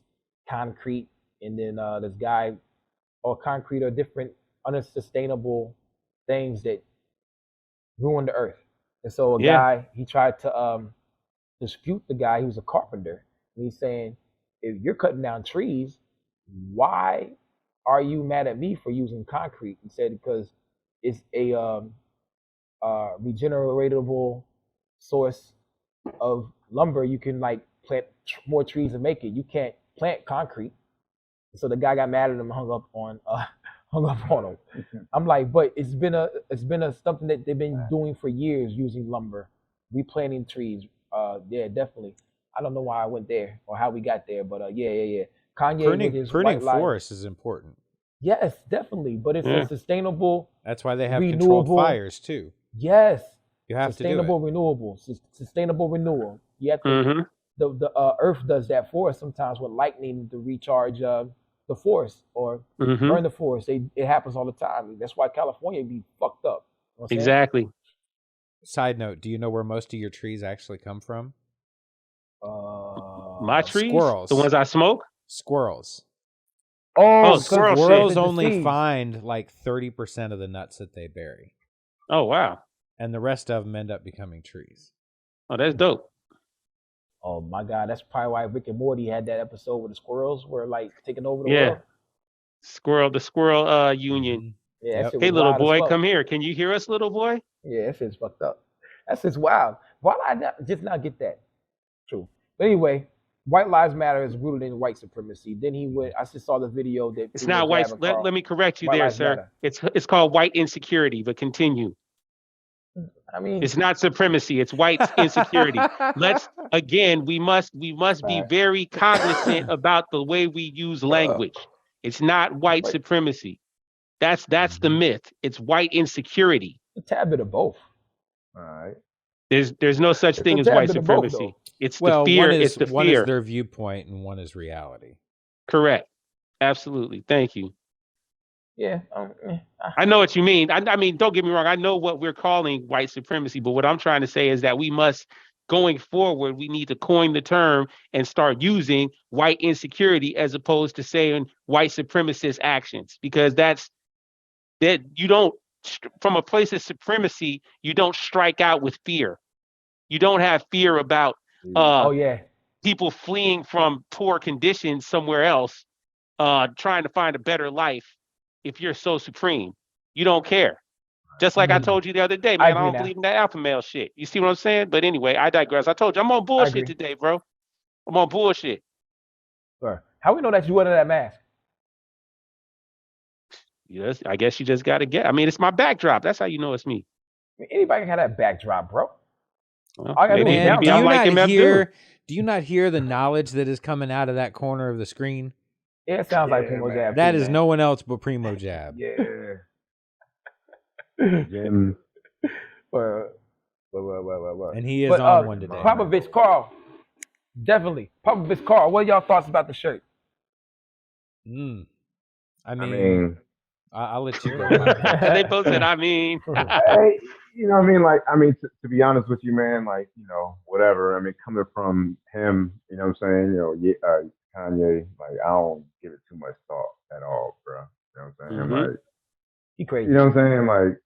concrete, and then this guy, or concrete, or different unsustainable things that ruin the earth. And so a guy, he tried to dispute the guy. He was a carpenter, and he's saying, if you're cutting down trees, why are you mad at me for using concrete? He said, because it's a regeneratable source of lumber. You can like plant more trees and make it. You can't plant concrete. So the guy got mad at him and hung up on him. I'm like, but it's been a something that they've been doing for years, using lumber, replanting trees. Yeah, definitely. I don't know why I went there or how we got there, but yeah. Kanye pruning forests is important. Yes, definitely, but it's a sustainable. That's why they have controlled fires too. Yes, you have sustainable sustainable renewal. You have to. The earth does that for us sometimes with lightning to recharge the forest or burn the forest. It happens all the time. That's why California be fucked up. You know exactly. Side note: do you know where most of your trees actually come from? My trees, squirrels. The ones I smoke. Squirrels. Oh, squirrels only find like 30% of the nuts that they bury. Oh, wow. And the rest of them end up becoming trees. Oh, that's dope. Oh my God, that's probably why Rick and Morty had that episode where the squirrels were like taking over the world. The squirrel union. Yeah, hey, little boy, come here. Can you hear us, little boy? Yeah, that shit's fucked up. That's just wild. Why did I just not get that? True. But anyway, White Lives Matter is rooted in white supremacy. Then he went. I just saw the video that it's not white. Let me correct you there, sir. Matter. It's called white insecurity. But continue. I mean, it's not supremacy. It's white insecurity. We must be very cognizant about the way we use language. It's not white supremacy. That's the myth. It's white insecurity. A tad bit of both. All right. There's no such thing as white supremacy. It's the fear. It's the fear. One is their viewpoint and one is reality. Correct. Absolutely. Thank you. Yeah. I know what you mean. I mean, don't get me wrong. I know what we're calling white supremacy, but what I'm trying to say is that we must, going forward, we need to coin the term and start using white insecurity as opposed to saying white supremacist actions, because that you don't, from a place of supremacy, you don't strike out with fear. You don't have fear about people fleeing from poor conditions somewhere else, trying to find a better life. If you're so supreme, you don't care. Just like I told you the other day, man, I don't believe in that alpha male shit. You see what I'm saying? But anyway, I digress. I told you I'm on bullshit today, bro. I'm on bullshit. Sure. How we know that you under that mask? Yes, I guess you just got to get. I mean, it's my backdrop. That's how you know it's me. I mean, anybody can have that backdrop, bro. Well, do you not hear the knowledge that is coming out of that corner of the screen? Yeah, it sounds like PrimoJAB. That is no one else but PrimoJAB. Yeah. And he is on one today. Popovich Karl. Definitely. Popovich Karl. What are y'all thoughts about the shirt? I mean, I'll let you go. They both said, I mean. Hey, you know what I mean? Like, I mean, to be honest with you, man, like, you know, whatever. I mean, coming from him, you know what I'm saying? You know, Kanye, like, I don't give it too much thought at all, bro. You know what I'm saying? Like, he crazy. You know what I'm saying? Like,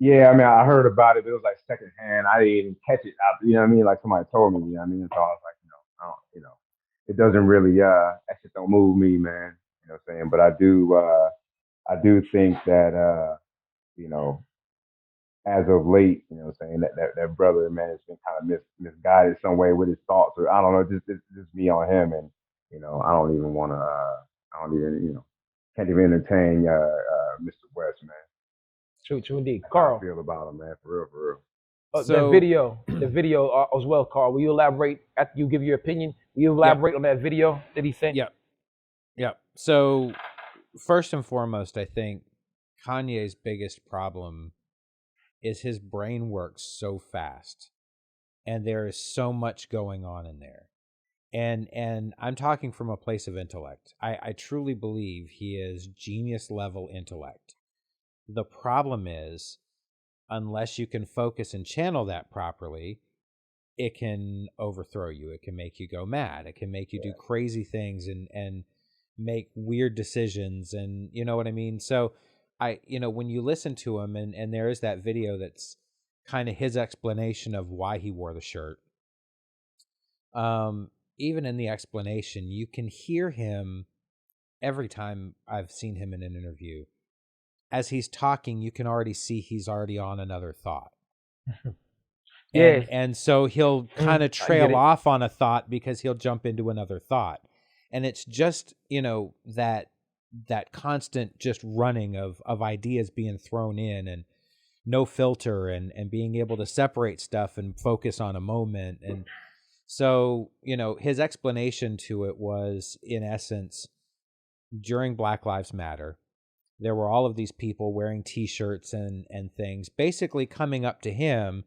yeah, I mean, I heard about it, but it was like secondhand. I didn't even catch it. You know what I mean? Like somebody told me. You know what I mean? So I was like, you know, it doesn't really, that shit don't move me, man. You know what I'm saying? But I do think that, you know, as of late, you know what I'm saying, that brother, man, has been kind of misguided some way with his thoughts, or I don't know, just me on him, and, you know, I don't even want to, you know, can't even entertain Mr. West, man. True indeed. Karl. I feel about him, man, for real. So, the video as well, Karl. Will you elaborate after you give your opinion? Will you elaborate on that video that he sent? Yep. So, first and foremost, I think Kanye's biggest problem is his brain works so fast, and there is so much going on in there. And I'm talking from a place of intellect. I truly believe he is genius level intellect. The problem is, unless you can focus and channel that properly, it can overthrow you. It can make you go mad. It can make you do crazy things and make weird decisions. And you know what I mean? So when you listen to him and there is that video that's kind of his explanation of why he wore the shirt. Even in the explanation, you can hear him every time I've seen him in an interview. As he's talking, you can already see he's already on another thought. And so he'll kind of trail off on a thought because he'll jump into another thought. And it's just, that constant just running of ideas being thrown in and no filter and being able to separate stuff and focus on a moment. And so, his explanation to it was, in essence, during Black Lives Matter, there were all of these people wearing T-shirts and things, basically coming up to him,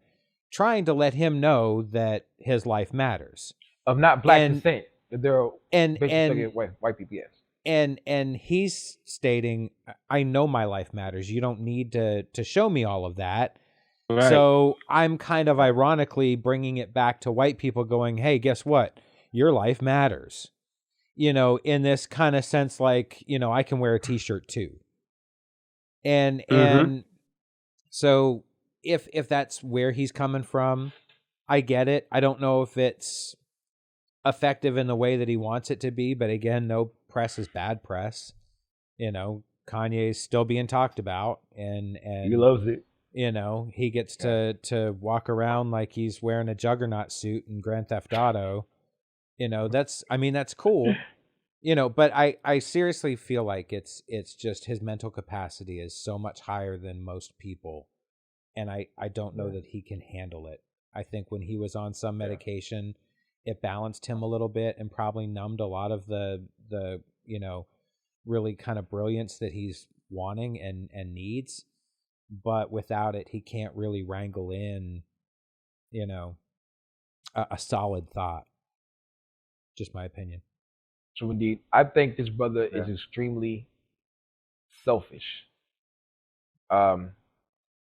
trying to let him know that his life matters. Of not black descent. They're basically white people, yes. And he's stating, I know my life matters. You don't need to show me all of that. Right. So I'm kind of ironically bringing it back to white people going, hey, guess what? Your life matters. In this kind of sense, like, I can wear a T-shirt too. And so if that's where he's coming from, I get it. I don't know if it's effective in the way that he wants it to be, but again, no press is bad press. Kanye's still being talked about and he loves it. He gets to walk around like he's wearing a Juggernaut suit in Grand Theft Auto. That's cool. But I seriously feel like it's just his mental capacity is so much higher than most people. And I don't know that he can handle it. I think when he was on some medication, it balanced him a little bit and probably numbed a lot of the really kind of brilliance that he's wanting and needs. But without it, he can't really wrangle in, a solid thought. Just my opinion. True indeed. I think this brother is extremely selfish.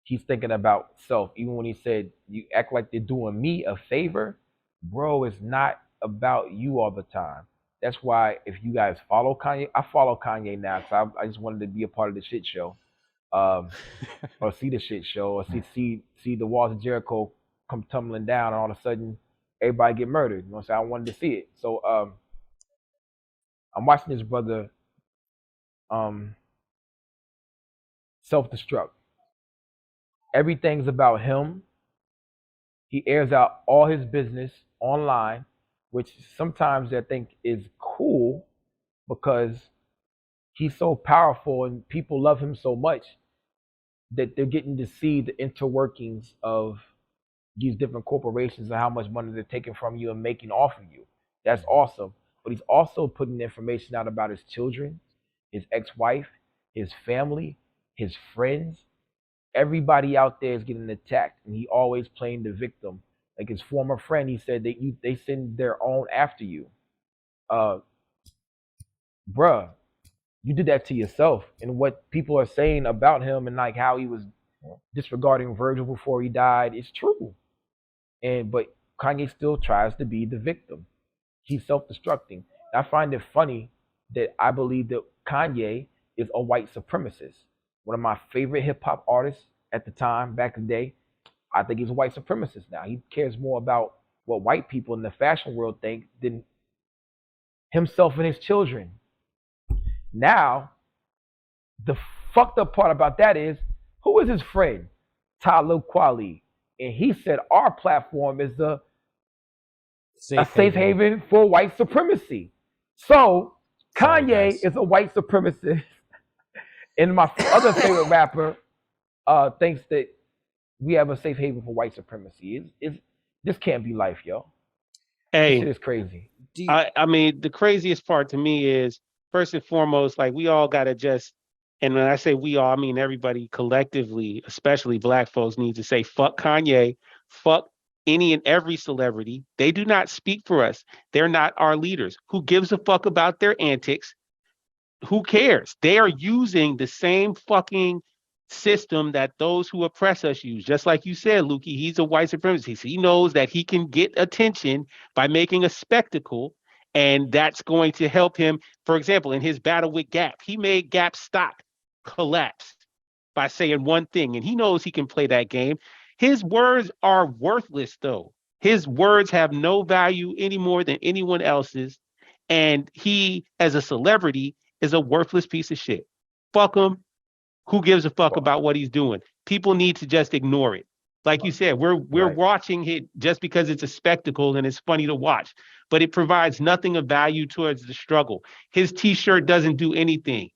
He's thinking about self. Even when he said, you act like they're doing me a favor, bro, it's not about you all the time. That's why if you guys follow Kanye, I follow Kanye now, so I just wanted to be a part of the shit show. Or see the shit show, or see the walls of Jericho come tumbling down, and all of a sudden everybody get murdered. So I wanted to see it. So I'm watching this brother self-destruct. Everything's about him. He airs out all his business online, which sometimes I think is cool because he's so powerful and people love him so much that they're getting to see the interworkings of these different corporations and how much money they're taking from you and making off of you. That's awesome. But he's also putting information out about his children, his ex-wife, his family, his friends. Everybody out there is getting attacked, and he always playing the victim. Like his former friend, he said that they send their own after you. Bruh, you did that to yourself. And what people are saying about him and like how he was disregarding Virgil before he died is true. But Kanye still tries to be the victim. He's self-destructing. I find it funny that I believe that Kanye is a white supremacist. One of my favorite hip-hop artists at the time, back in the day, I think he's a white supremacist now. He cares more about what white people in the fashion world think than himself and his children. Now, the fucked up part about that is, who is his friend? Talib Kweli. And he said our platform is a safe haven for white supremacy. So, Kanye is a white supremacist. And my other favorite rapper thinks that we have a safe haven for white supremacy. This can't be life, yo. Hey, this shit is crazy. I mean, the craziest part to me is, first and foremost, like, we all gotta just, and when I say we all, I mean everybody collectively, especially black folks, need to say fuck Kanye, fuck any and every celebrity. They do not speak for us. They're not our leaders. Who gives a fuck about their antics? Who cares? They are using the same fucking system that those who oppress us use. Just like you said, Lukey, he's a white supremacist. He knows that he can get attention by making a spectacle, and that's going to help him. For example, in his battle with Gap, he made Gap stock collapse by saying one thing, and he knows he can play that game. His words are worthless, though. His words have no value any more than anyone else's, and he, as a celebrity, is a worthless piece of shit. Fuck him. Who gives a fuck about what he's doing? People need to just ignore it. Like you said, we're watching it just because it's a spectacle and it's funny to watch, but it provides nothing of value towards the struggle. His T-shirt doesn't do anything.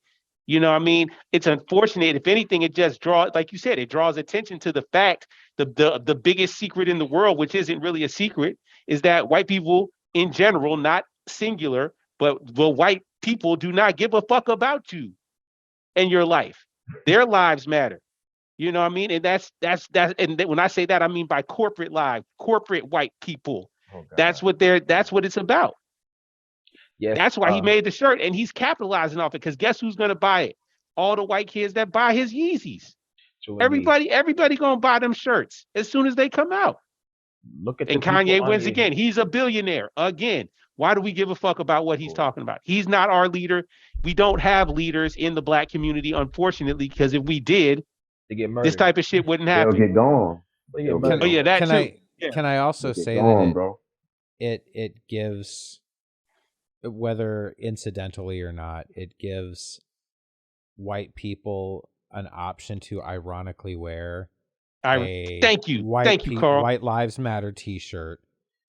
You know what I mean? It's unfortunate. If anything, it just draws, like you said, it draws attention to the fact, the biggest secret in the world, which isn't really a secret, is that white people in general, not singular, but white people do not give a fuck about you and your life. Their lives matter. You know what I mean? And that's and when I say that, I mean by corporate lives, corporate white people. That's what it's about. Yes, that's why he made the shirt, and he's capitalizing off it, because guess who's gonna buy it? All the white kids that buy his Yeezys. Everybody gonna buy them shirts as soon as they come out. Look at and Kanye wins again. He's a billionaire again. Why do we give a fuck about what he's talking about? He's not our leader. We don't have leaders in the black community, unfortunately, because if we did, they get murdered. This type of shit wouldn't happen. They'll get gone. Can I also say that it gives, whether incidentally or not, it gives white people an option to ironically wear thank you, Karl. White Lives Matter T-shirt.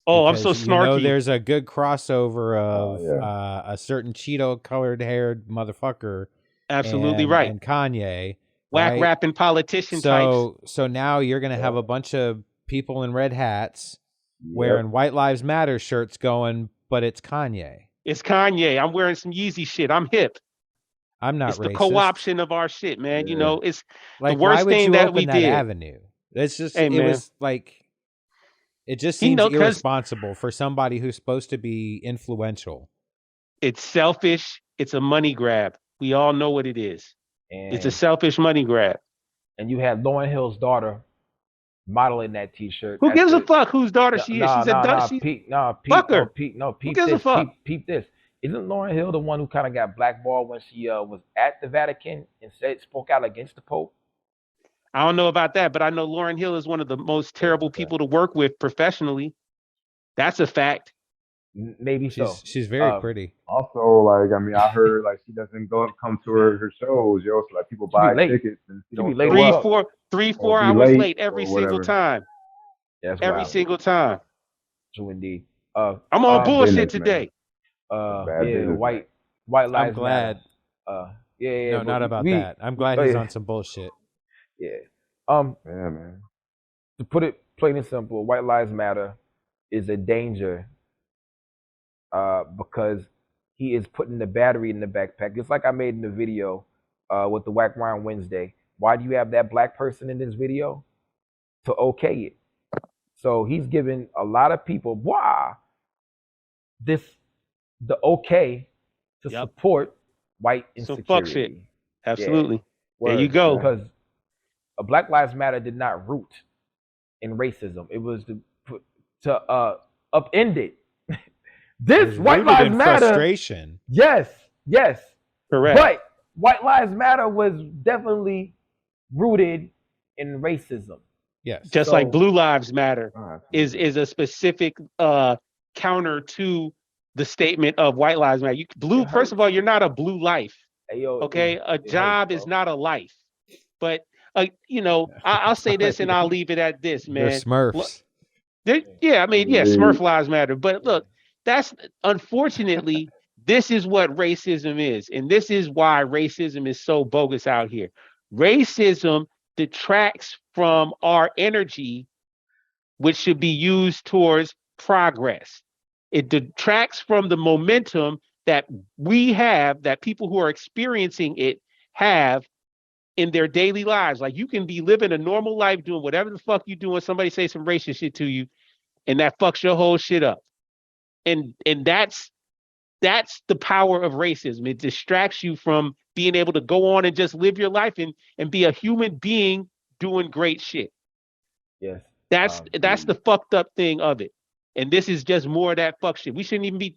Oh, I'm so snarky. There's a good crossover of a certain Cheeto-colored haired motherfucker. Absolutely right. And Kanye. Whack rapping politician types. So now you're going to have a bunch of people in red hats wearing White Lives Matter shirts going, but it's Kanye. It's Kanye. I'm wearing some Yeezy shit. I'm hip. I'm not it's racist. The co-option of our shit, man. You know, it's like, the worst thing that we did. Avenue? It's just, it was like, it just seems irresponsible for somebody who's supposed to be influential. It's selfish. It's a money grab. We all know what it is. And it's a selfish money grab. And you had Lauryn Hill's daughter modeling that T-shirt. Who gives a fuck whose daughter she is? She's a Pete. Fuck her. Who gives a fuck? Peep this. Isn't Lauryn Hill the one who kind of got blackballed when she was at the Vatican and spoke out against the Pope? I don't know about that, but I know Lauryn Hill is one of the most terrible people to work with professionally. That's a fact. Maybe she's very pretty. Also, like, I mean, I heard like she doesn't come to her shows, yo. So like people buy tickets and she don't show up. 3-4 hours late every single time. That's every single time. True indeed. I'm on bullshit today. White lives. I'm glad. No, not about that. I'm glad he's on some bullshit. Yeah. Yeah, man. To put it plain and simple, White Lives Matter is a danger. Because he is putting the battery in the backpack. Just like I made in the video with the Whack Wine Wednesday. Why do you have that black person in this video? To okay it. So he's giving a lot of people the okay to support white insecurity. So fuck shit. Absolutely. Yeah. There you go. Because Black Lives Matter did not root in racism. It was to upend it. This White Lives Matter. Frustration. Yes. Correct. But White Lives Matter was definitely rooted in racism. Yes. Just like Blue Lives Matter is a specific counter to the statement of White Lives Matter. First of all, you're not a blue life. Okay, a job is not a life. But I'll say this and I'll leave it at this, man. They're Smurfs. Smurf Lives Matter. But look, that's unfortunately, this is what racism is. And this is why racism is so bogus out here. Racism detracts from our energy, which should be used towards progress. It detracts from the momentum that we have, that people who are experiencing it have in their daily lives. Like, you can be living a normal life doing whatever the fuck you doing. Somebody say some racist shit to you, and that fucks your whole shit up. And that's the power of racism. It distracts you from being able to go on and just live your life and be a human being doing great shit. Yes. That's the fucked up thing of it. And this is just more of that fuck shit. We shouldn't even be,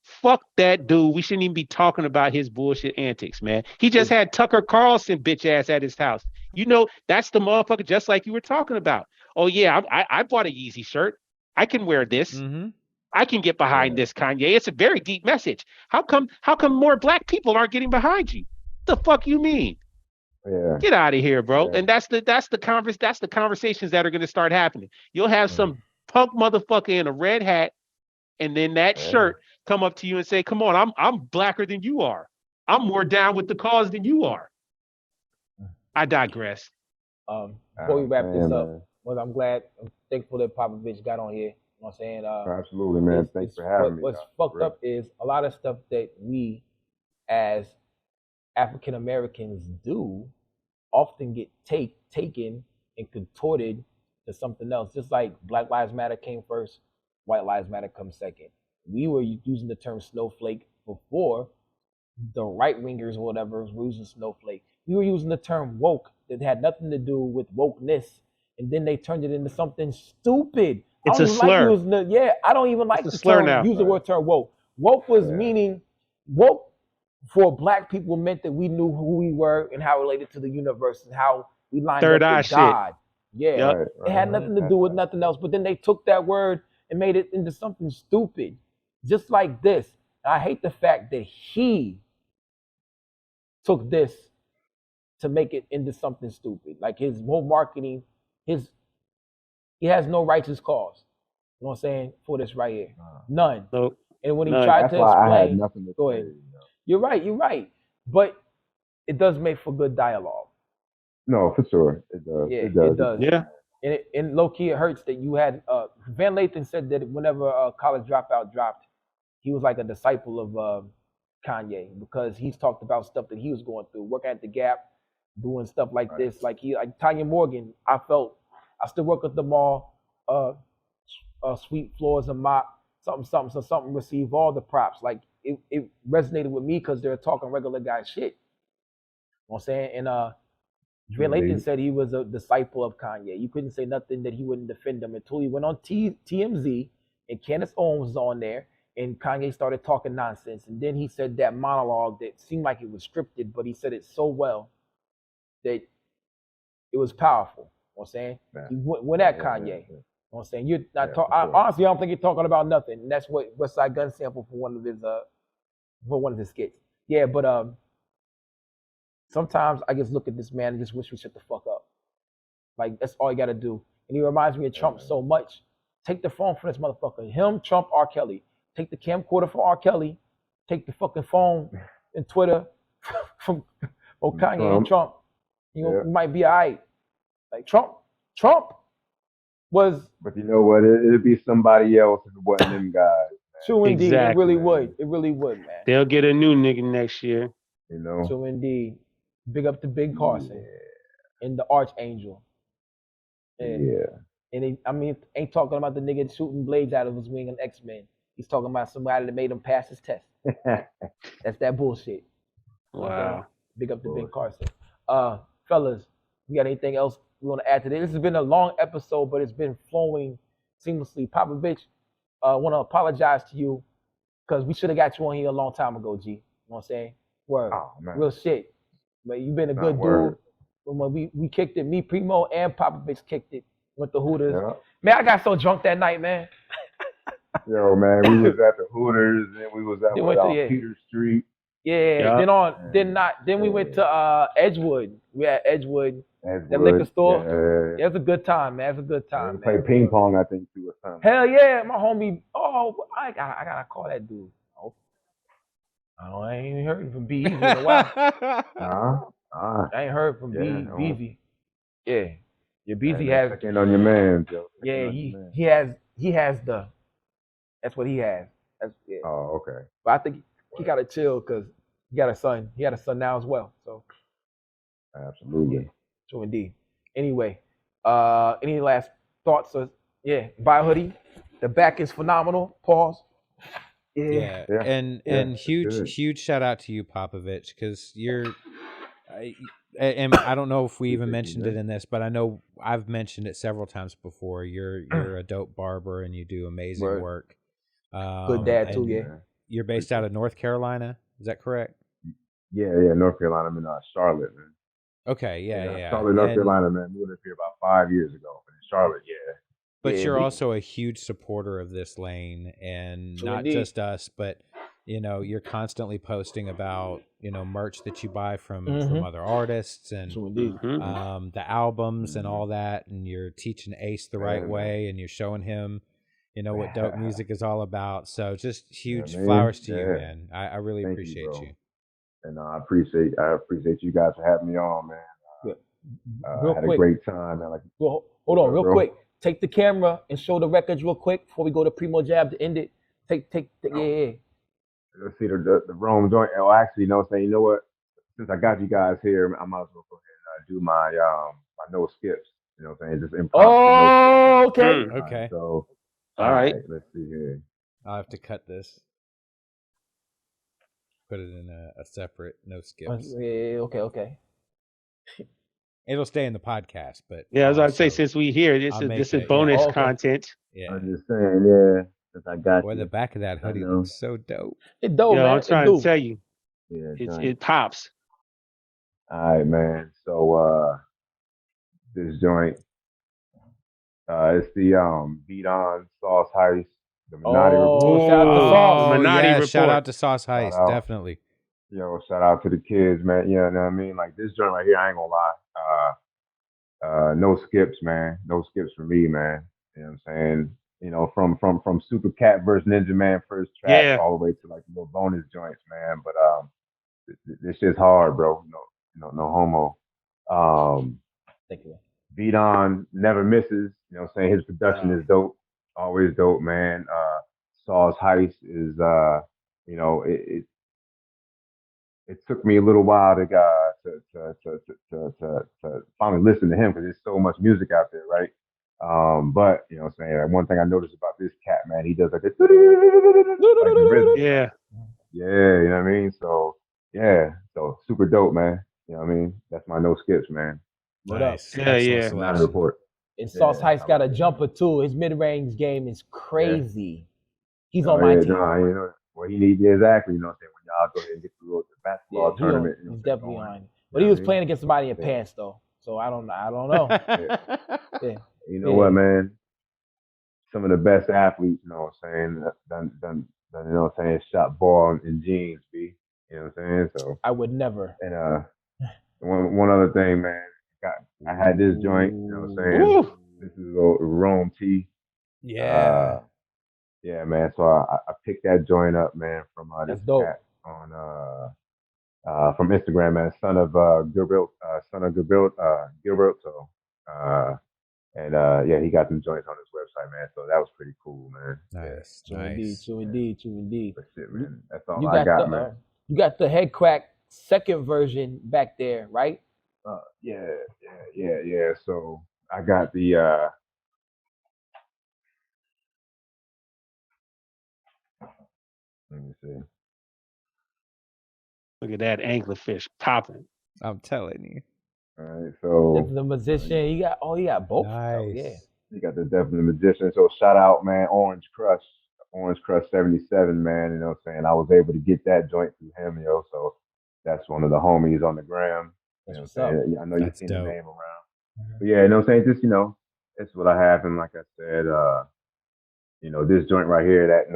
fuck that dude. We shouldn't even be talking about his bullshit antics, man. He just had Tucker Carlson bitch ass at his house. You know, that's the motherfucker, just like you were talking about. Oh yeah, I bought a Yeezy shirt. I can wear this. Mm-hmm. I can get behind this, Kanye. It's a very deep message. How come more black people aren't getting behind you? What the fuck you mean? Yeah. Get out of here, bro. Yeah. And that's the conversations that are going to start happening. You'll have some punk motherfucker in a red hat, and then that shirt come up to you and say, "Come on, I'm blacker than you are. I'm more down with the cause than you are." I digress. Before we wrap this up, well, I'm thankful that Popovich got on here. You know what I'm saying? Absolutely, man. Thanks for having me. What's fucked up is a lot of stuff that we as African Americans do often get taken and contorted to something else. Just like Black Lives Matter came first, White Lives Matter comes second. We were using the term snowflake before the right wingers or whatever were using snowflake. We were using the term woke that had nothing to do with wokeness, and then they turned it into something stupid. It's a slur. I don't even like the term. Use the word term woke. Woke was meaning woke for black people meant that we knew who we were and how it related to the universe and how we lined up with God. Yeah, it had nothing to do with nothing else. But then they took that word and made it into something stupid, just like this. And I hate the fact that he took this to make it into something stupid. Like his whole marketing, he has no righteous cause. You know what I'm saying? For this right here, none. Nope. And when he tried to explain, I had nothing to go say, ahead. You're right. But it does make for good dialogue. No, for sure. It does. Yeah, it does. Yeah. And low key, it hurts that you had Van Lathan said that whenever College Dropout dropped, he was like a disciple of Kanye, because he's talked about stuff that he was going through, working at the Gap, doing stuff like this. Like Tanya Morgan, I still work at the mall, sweep floors and mop, something, so something receive all the props. Like it resonated with me because they're talking regular guy shit. You know what I'm saying? And Van Lathan said he was a disciple of Kanye. You couldn't say nothing that he wouldn't defend him until he went on TMZ and Candace Owens was on there and Kanye started talking nonsense. And then he said that monologue that seemed like it was scripted, but he said it so well that it was powerful. You know what I'm saying? He went at Kanye. You know what I'm saying? You're not honestly, I don't think you're talking about nothing. And that's what Westside Gunn sampled for one of his skits. Yeah, but sometimes I just look at this man and just wish we shut the fuck up. Like, that's all you gotta do. And he reminds me of Trump so much. Take the phone from this motherfucker. Him, Trump, R. Kelly. Take the camcorder from R. Kelly. Take the fucking phone and Twitter from Kanye and Trump. You know, you might be all right. Like Trump was. But you know what? It'd be somebody else if it wasn't them guys. True indeed. Exactly. It really would. It really would, man. They'll get a new nigga next year. You know. True indeed. Big up to Big Carson and the Archangel. And, and ain't talking about the nigga shooting blades out of his wing on X-Men. He's talking about somebody that made him pass his test. That's that bullshit. Wow. Big up to Big Carson. Fellas, we got anything else we want to add today? This has been a long episode, but it's been flowing seamlessly. Popovich, want to apologize to you because we should have got you on here a long time ago, G. You know what I'm saying? Word. Oh, real shit. But you've been a good dude. When we kicked it, me, Primo, and Popovich kicked it with the Hooters. Yeah. Man, I got so drunk that night, man. Yo, man, we was at the Hooters, and we was at Peter Street. Yeah. Then we went to Edgewood. We at Edgewood, that liquor store. Yeah. It was a good time, man. It was a good time. We played ping pong, I think, too, or something. Hell yeah, my homie. Oh, I gotta call that dude. I ain't heard from B Easy in a while. I ain't heard from B Easy. Yeah. Your BZ man, has. Check in on your man, Joe. Yeah, he has the. That's what he has. That's yeah. Oh, okay. But I think he gotta chill because he got a son. He had a son now as well. So. Absolutely. True indeed. Anyway, any last thoughts? Buy a hoodie. The back is phenomenal. Pause. Yeah. And huge shout out to you, Popovich, because and I don't know if we even mentioned it in this, but I know I've mentioned it several times before. You're a dope barber and you do amazing work. Good dad too, yeah. You're based out of North Carolina, is that correct? Yeah, North Carolina. I'm in Charlotte, man. Okay, yeah. Charlotte, North Carolina, man. Moved up here about 5 years ago. But in Charlotte, yeah. But you're also a huge supporter of this lane, and not just us, but you're constantly posting about merch that you buy from other artists and the albums and all that, and you're teaching Ace the right way, and you're showing him what dope music is all about. So just huge flowers to you, man. I really appreciate you. And I appreciate you guys for having me on, man. Real had quick. a great time, man. Hold on, real quick. Take the camera and show the records real quick before we go to PrimoJAB to end it. Yeah. Let's see the Rome joint. Oh, actually, you know what? Since I got you guys here, I might as well go ahead and do my no skips. You know what I'm saying? Just improv. Oh, okay. Okay. So, all right. Let's see here. I'll have to cut this. Put it in a separate no skips. Yeah, okay. It'll stay in the podcast, but as I say, since we here, this is bonus content. Yeah, I'm just saying, since I got the back of that hoodie looks so dope. It's dope, man. I'm trying to tell you, it pops. All right, man. So this joint, it's the Beat On Sauce Heist. The Minotti Report. Shout out to Sauce. Minotti Report. Shout out to Sauce Heist, definitely. Shout out to the kids, man. You know what I mean? Like this joint right here, I ain't gonna lie. No skips, man. No skips for me, man. You know what I'm saying? From Super Cat versus Ninja Man first track all the way to like little bonus joints, man. But this shit's hard, bro. No homo. Thank you. Beat On never misses. You know what I'm saying? His production is dope. Always dope, man. Sauce Heist is it took me a little while to finally listen to him because there's so much music out there, right? But you know what I'm saying? Like, one thing I noticed about this cat, man, he does like this rhythm. Yeah, you know what I mean? So so super dope, man. You know what I mean? That's my no skips, man. Nice. Yeah. Not report. And Sauce Heist got a jumper too. His mid-range game is crazy. He's on my team. Well, he needs exactly. You know what I'm saying? When y'all go ahead and get to the basketball tournament, he's definitely on. But he was playing against somebody in pants though, so I don't know. You know what, man? Some of the best athletes, you know what I'm saying, done you know what I'm saying, shot ball in jeans, B. You know what I'm saying? So I would never. And one other thing, man. I had this joint, you know what I'm saying? Woo! This is a Rome T. Yeah. Yeah, man. So I picked that joint up, man, from this cat on from Instagram, man. Son of Gilberto. And he got some joints on his website, man. So that was pretty cool, man. Nice. True indeed. But shit, man. That's all I got, man. You got the Head Crack second version back there, right? Yeah. So I got the let me see. Look at that anglerfish popping. I'm telling you. All right, so the musician, he got both. Nice. Oh, yeah. You got the definite magician. So shout out, man, Orange Crush 77, man. You know what I'm saying? I was able to get that joint through him, So that's one of the homies on the gram. You know what I'm saying? I know you've seen the name around. But yeah, you know what I'm saying? Just, it's what I have. And like I said, this joint right here, that's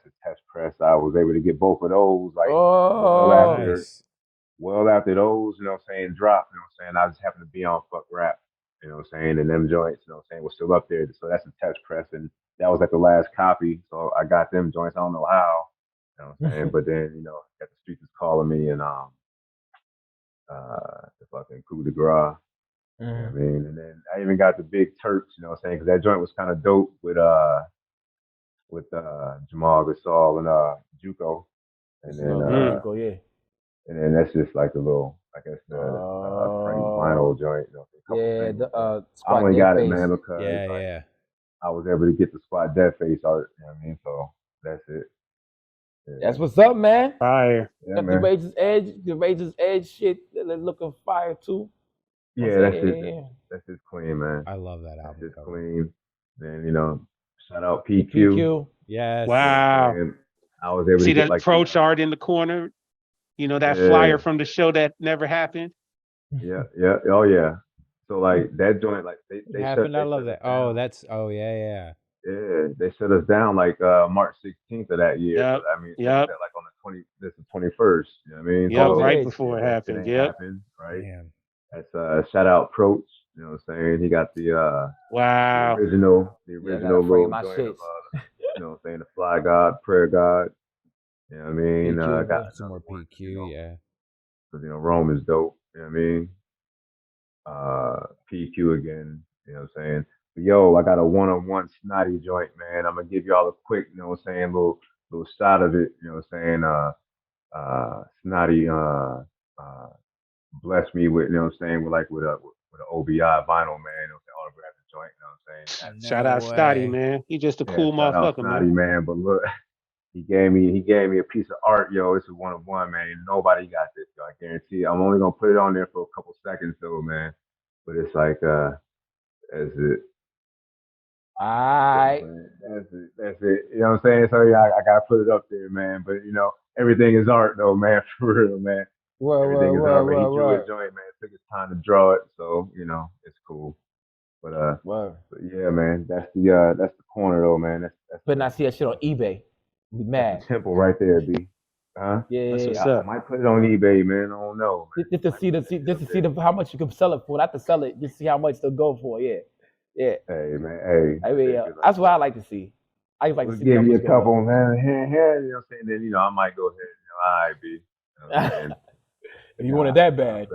a test press. I was able to get both of those, like, well after those, you know what I'm saying, drop, you know what I'm saying? I just happened to be on Fuck Rap, you know what I'm saying? And them joints, you know what I'm saying, were still up there. So that's a test press. And that was like the last copy. So I got them joints. I don't know how, you know what I'm saying? But then, got the Streetz calling me and the fucking coup de grace. You know what I mean? And then I even got the Big Turks, you know what I'm saying? Because that joint was kind of dope with Jamal Gasol and Juco. And then and then that's just like a little, I guess the Frank vinyl joint. You know, I only got it, man, because I was able to get the Squad Dead Face art. You know what I mean? So that's it. Yeah. That's what's up, man. Fire. Got the Razor's Edge shit. They're looking fire too. Yeah, that's just clean, man. I love that album. That's just clean. Then, you know, shout out PQ. Yes. Wow. And I was able see to get that like approach art in the corner. You know, that flyer from the show that never happened. Yeah. Oh yeah. So like that joint, like they happened. I love that. Oh, that's yeah. Yeah, they shut us down like March 16th of that year. Yep. I mean, like on the this is 21st. You know what I mean? Yeah, so, right before it happened. Yeah. Right. Damn. That's shout out Proach. You know what I'm saying? He got the wow the original little joint of, you know what I'm saying, the Fly God, Prayer God. You know what I mean? Got some more PQ, because you know Rome is dope. You know what I mean? PQ again. You know what I'm saying? But yo, I got a one-on-one snotty joint, man. I'm gonna give y'all a quick, you know what I'm saying, little shot of it. You know what I'm saying? Snotty blessed me with, you know what I'm saying, with an OBI vinyl, man. You know, autographed the joint. You know what I'm saying? Shout out Snotty, man. He just a cool motherfucker, Snotty, man. But look, he gave me a piece of art, yo. This is one of one, man. Nobody got this, yo. I guarantee. I'm only gonna put it on there for a couple seconds, though, man. But it's like, that's it. Alright. That's it. You know what I'm saying? So yeah, I gotta put it up there, man. But you know, everything is art, though, man. For real, man. Everything is art. He drew a joint, man. It took his time to draw it, so you know, it's cool. But yeah, man. That's the corner, though, man. That's but not see that shit on eBay. Be mad. The temple right there, B. Huh? Yeah, that's what's I up. might put it on eBay, man. I don't know. Just to see how much you can sell it for. Not to sell it, just see how much they'll go for. Yeah. Hey, man. Hey. I mean, that's what I like to see. I like to see. Give you a couple, man. You know what I'm saying? Then you know I might go ahead. You know, all right, B. You know what I'm saying? If you want it that bad.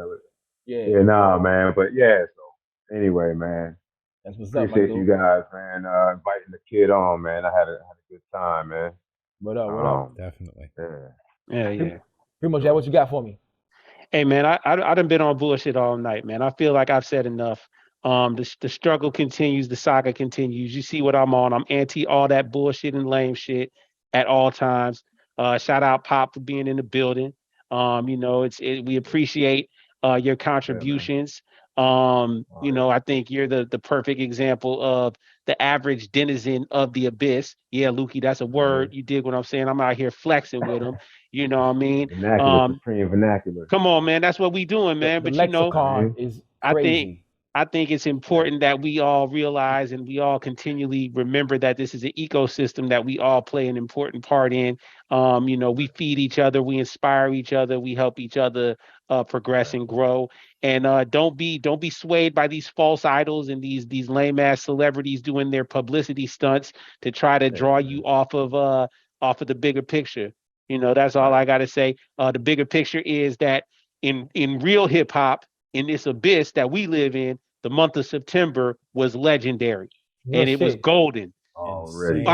Yeah, nah, man. But yeah. So anyway, man. That's what's up. Appreciate you guys, man. Inviting the kid on, man. I had a good time, man. What up? Definitely. Yeah. PrimoJAB, what you got for me? Hey, man, I done been on bullshit all night, man. I feel like I've said enough. The struggle continues, the saga continues. You see what I'm on. I'm anti all that bullshit and lame shit at all times. Shout out Pop for being in the building. You know, we appreciate your contributions. You know, I think you're the perfect example of the average denizen of the abyss. Yeah, Lukey, that's a word. You dig what I'm saying? I'm out here flexing with him. You know what I mean? Supreme vernacular. Come on, man. That's what we doing, man. But you know, is crazy. I think it's important that we all realize and we all continually remember that this is an ecosystem that we all play an important part in. You know, we feed each other, we inspire each other, we help each other progress and grow. And don't be swayed by these false idols and these lame ass celebrities doing their publicity stunts to try to draw you off of the bigger picture. You know, that's all I got to say. The bigger picture is that in real hip hop, in this abyss that we live in, the month of September was legendary, and it was golden. Already.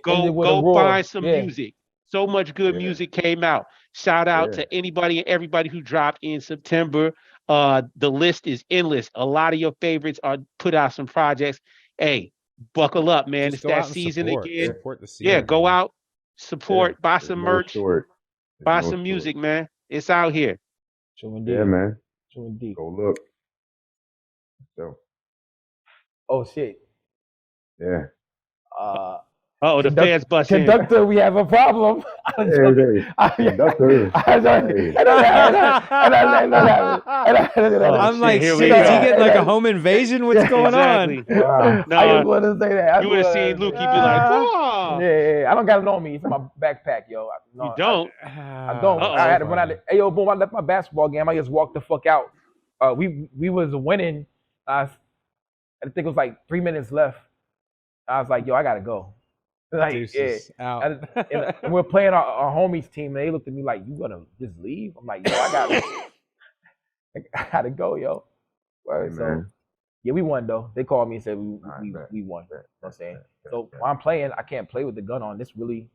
Go find some music. So much good music came out. Shout out to anybody and everybody who dropped in September. The list is endless. A lot of your favorites are put out some projects. Hey, buckle up, man. It's that season again. Support the season. Go out, support, buy some merch, buy some music, man. It's out here. Yeah, man. Go look. So. Oh shit. Yeah. The fans busting. Conductor, we have a problem. Conductor. I'm like, shit, is he getting like a home invasion? What's going on? Wow. I just want to say that. You would have seen Lukey be like, oh. Yeah, I don't got it on me. It's in my backpack, yo. No, you don't? I don't. I had to run out. Hey, yo, boom, I left my basketball game. I just walked the fuck out. We was winning. I think it was like 3 minutes left. I was like, yo, I got to go. Like, and we're playing our homies team, and they looked at me like, "You gonna just leave?" I'm like, "Yo, I gotta go, yo." Right, so yeah, we won though. They called me and said we won. You know what I'm saying? So while I'm playing, I can't play with the gun on. This really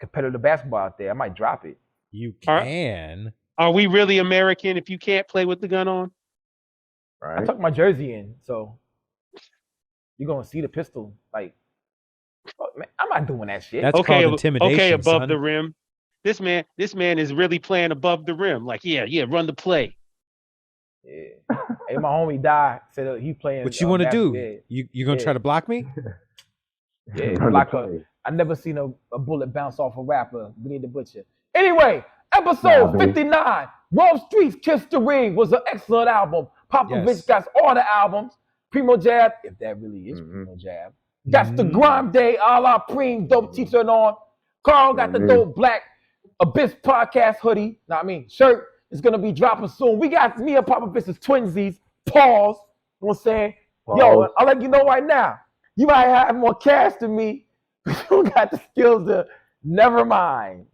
competitive basketball out there. I might drop it. You can. Are we really American if you can't play with the gun on? Right. I tucked my jersey in, so you're gonna see the pistol. Like, man, I'm not doing that shit. That's called intimidation. Okay, above son. the rim. This man is really playing above the rim. Like, yeah, run the play. Yeah. Hey, my homie died. Said he playing. What you want to do? You gonna try to block me? Yeah, block her. I never seen a bullet bounce off a rapper. Benny the Butcher. Anyway, episode 59. Streetz Kiss the Ring was an excellent album. Popovich got all the albums. PrimoJAB, if that really is PrimoJAB. That's the Grime Day, a la Preem, dope t-shirt on. Karl got the dope black Abyss podcast hoodie. Shirt is gonna be dropping soon. We got me and Popovich's twinsies. Pause. You know what I'm saying? Pause. Yo, I'll let you know right now. You might have more cash than me, but you don't got the skills to never mind.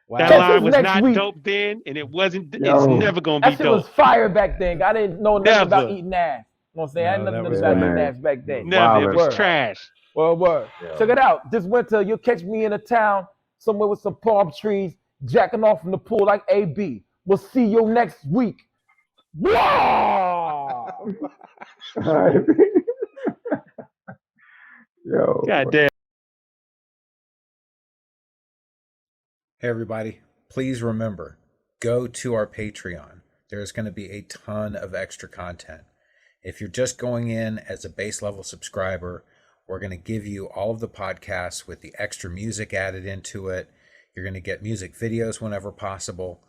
Wow. That line was not dope then, and it wasn't. It's never gonna be dope. That shit was fire back then. I didn't know nothing about eating ass. You know what I'm saying? I didn't know nothing about eating ass back then. Never. It was trash. Word. Yeah. Check it out. This winter, you'll catch me in a town somewhere with some palm trees, jacking off from the pool like AB. We'll see you next week. Wow! Yo. God damn. Hey everybody, please remember, go to our Patreon. There's going to be a ton of extra content. If you're just going in as a base level subscriber, we're going to give you all of the podcasts with the extra music added into it. You're going to get music videos whenever possible.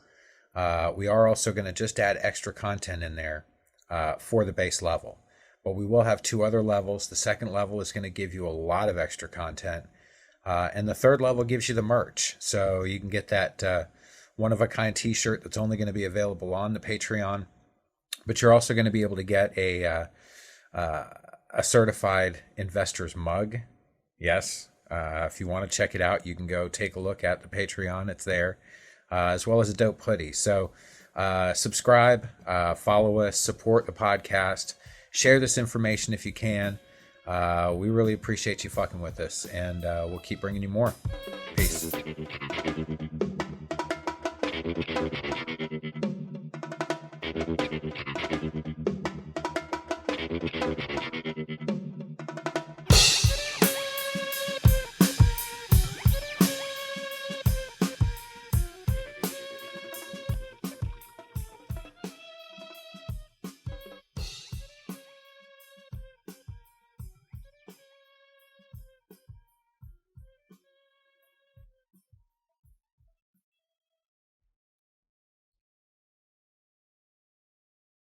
We are also going to just add extra content in there for the base level. But we will have 2 other levels. The second level is going to give you a lot of extra content. And the third level gives you the merch. So you can get that one-of-a-kind t-shirt that's only going to be available on the Patreon. But you're also going to be able to get a certified investor's mug. Yes. If you want to check it out, you can go take a look at the Patreon. It's there. As well as a dope hoodie. So subscribe, follow us, support the podcast, share this information if you can. We really appreciate you fucking with us, and we'll keep bringing you more. Peace.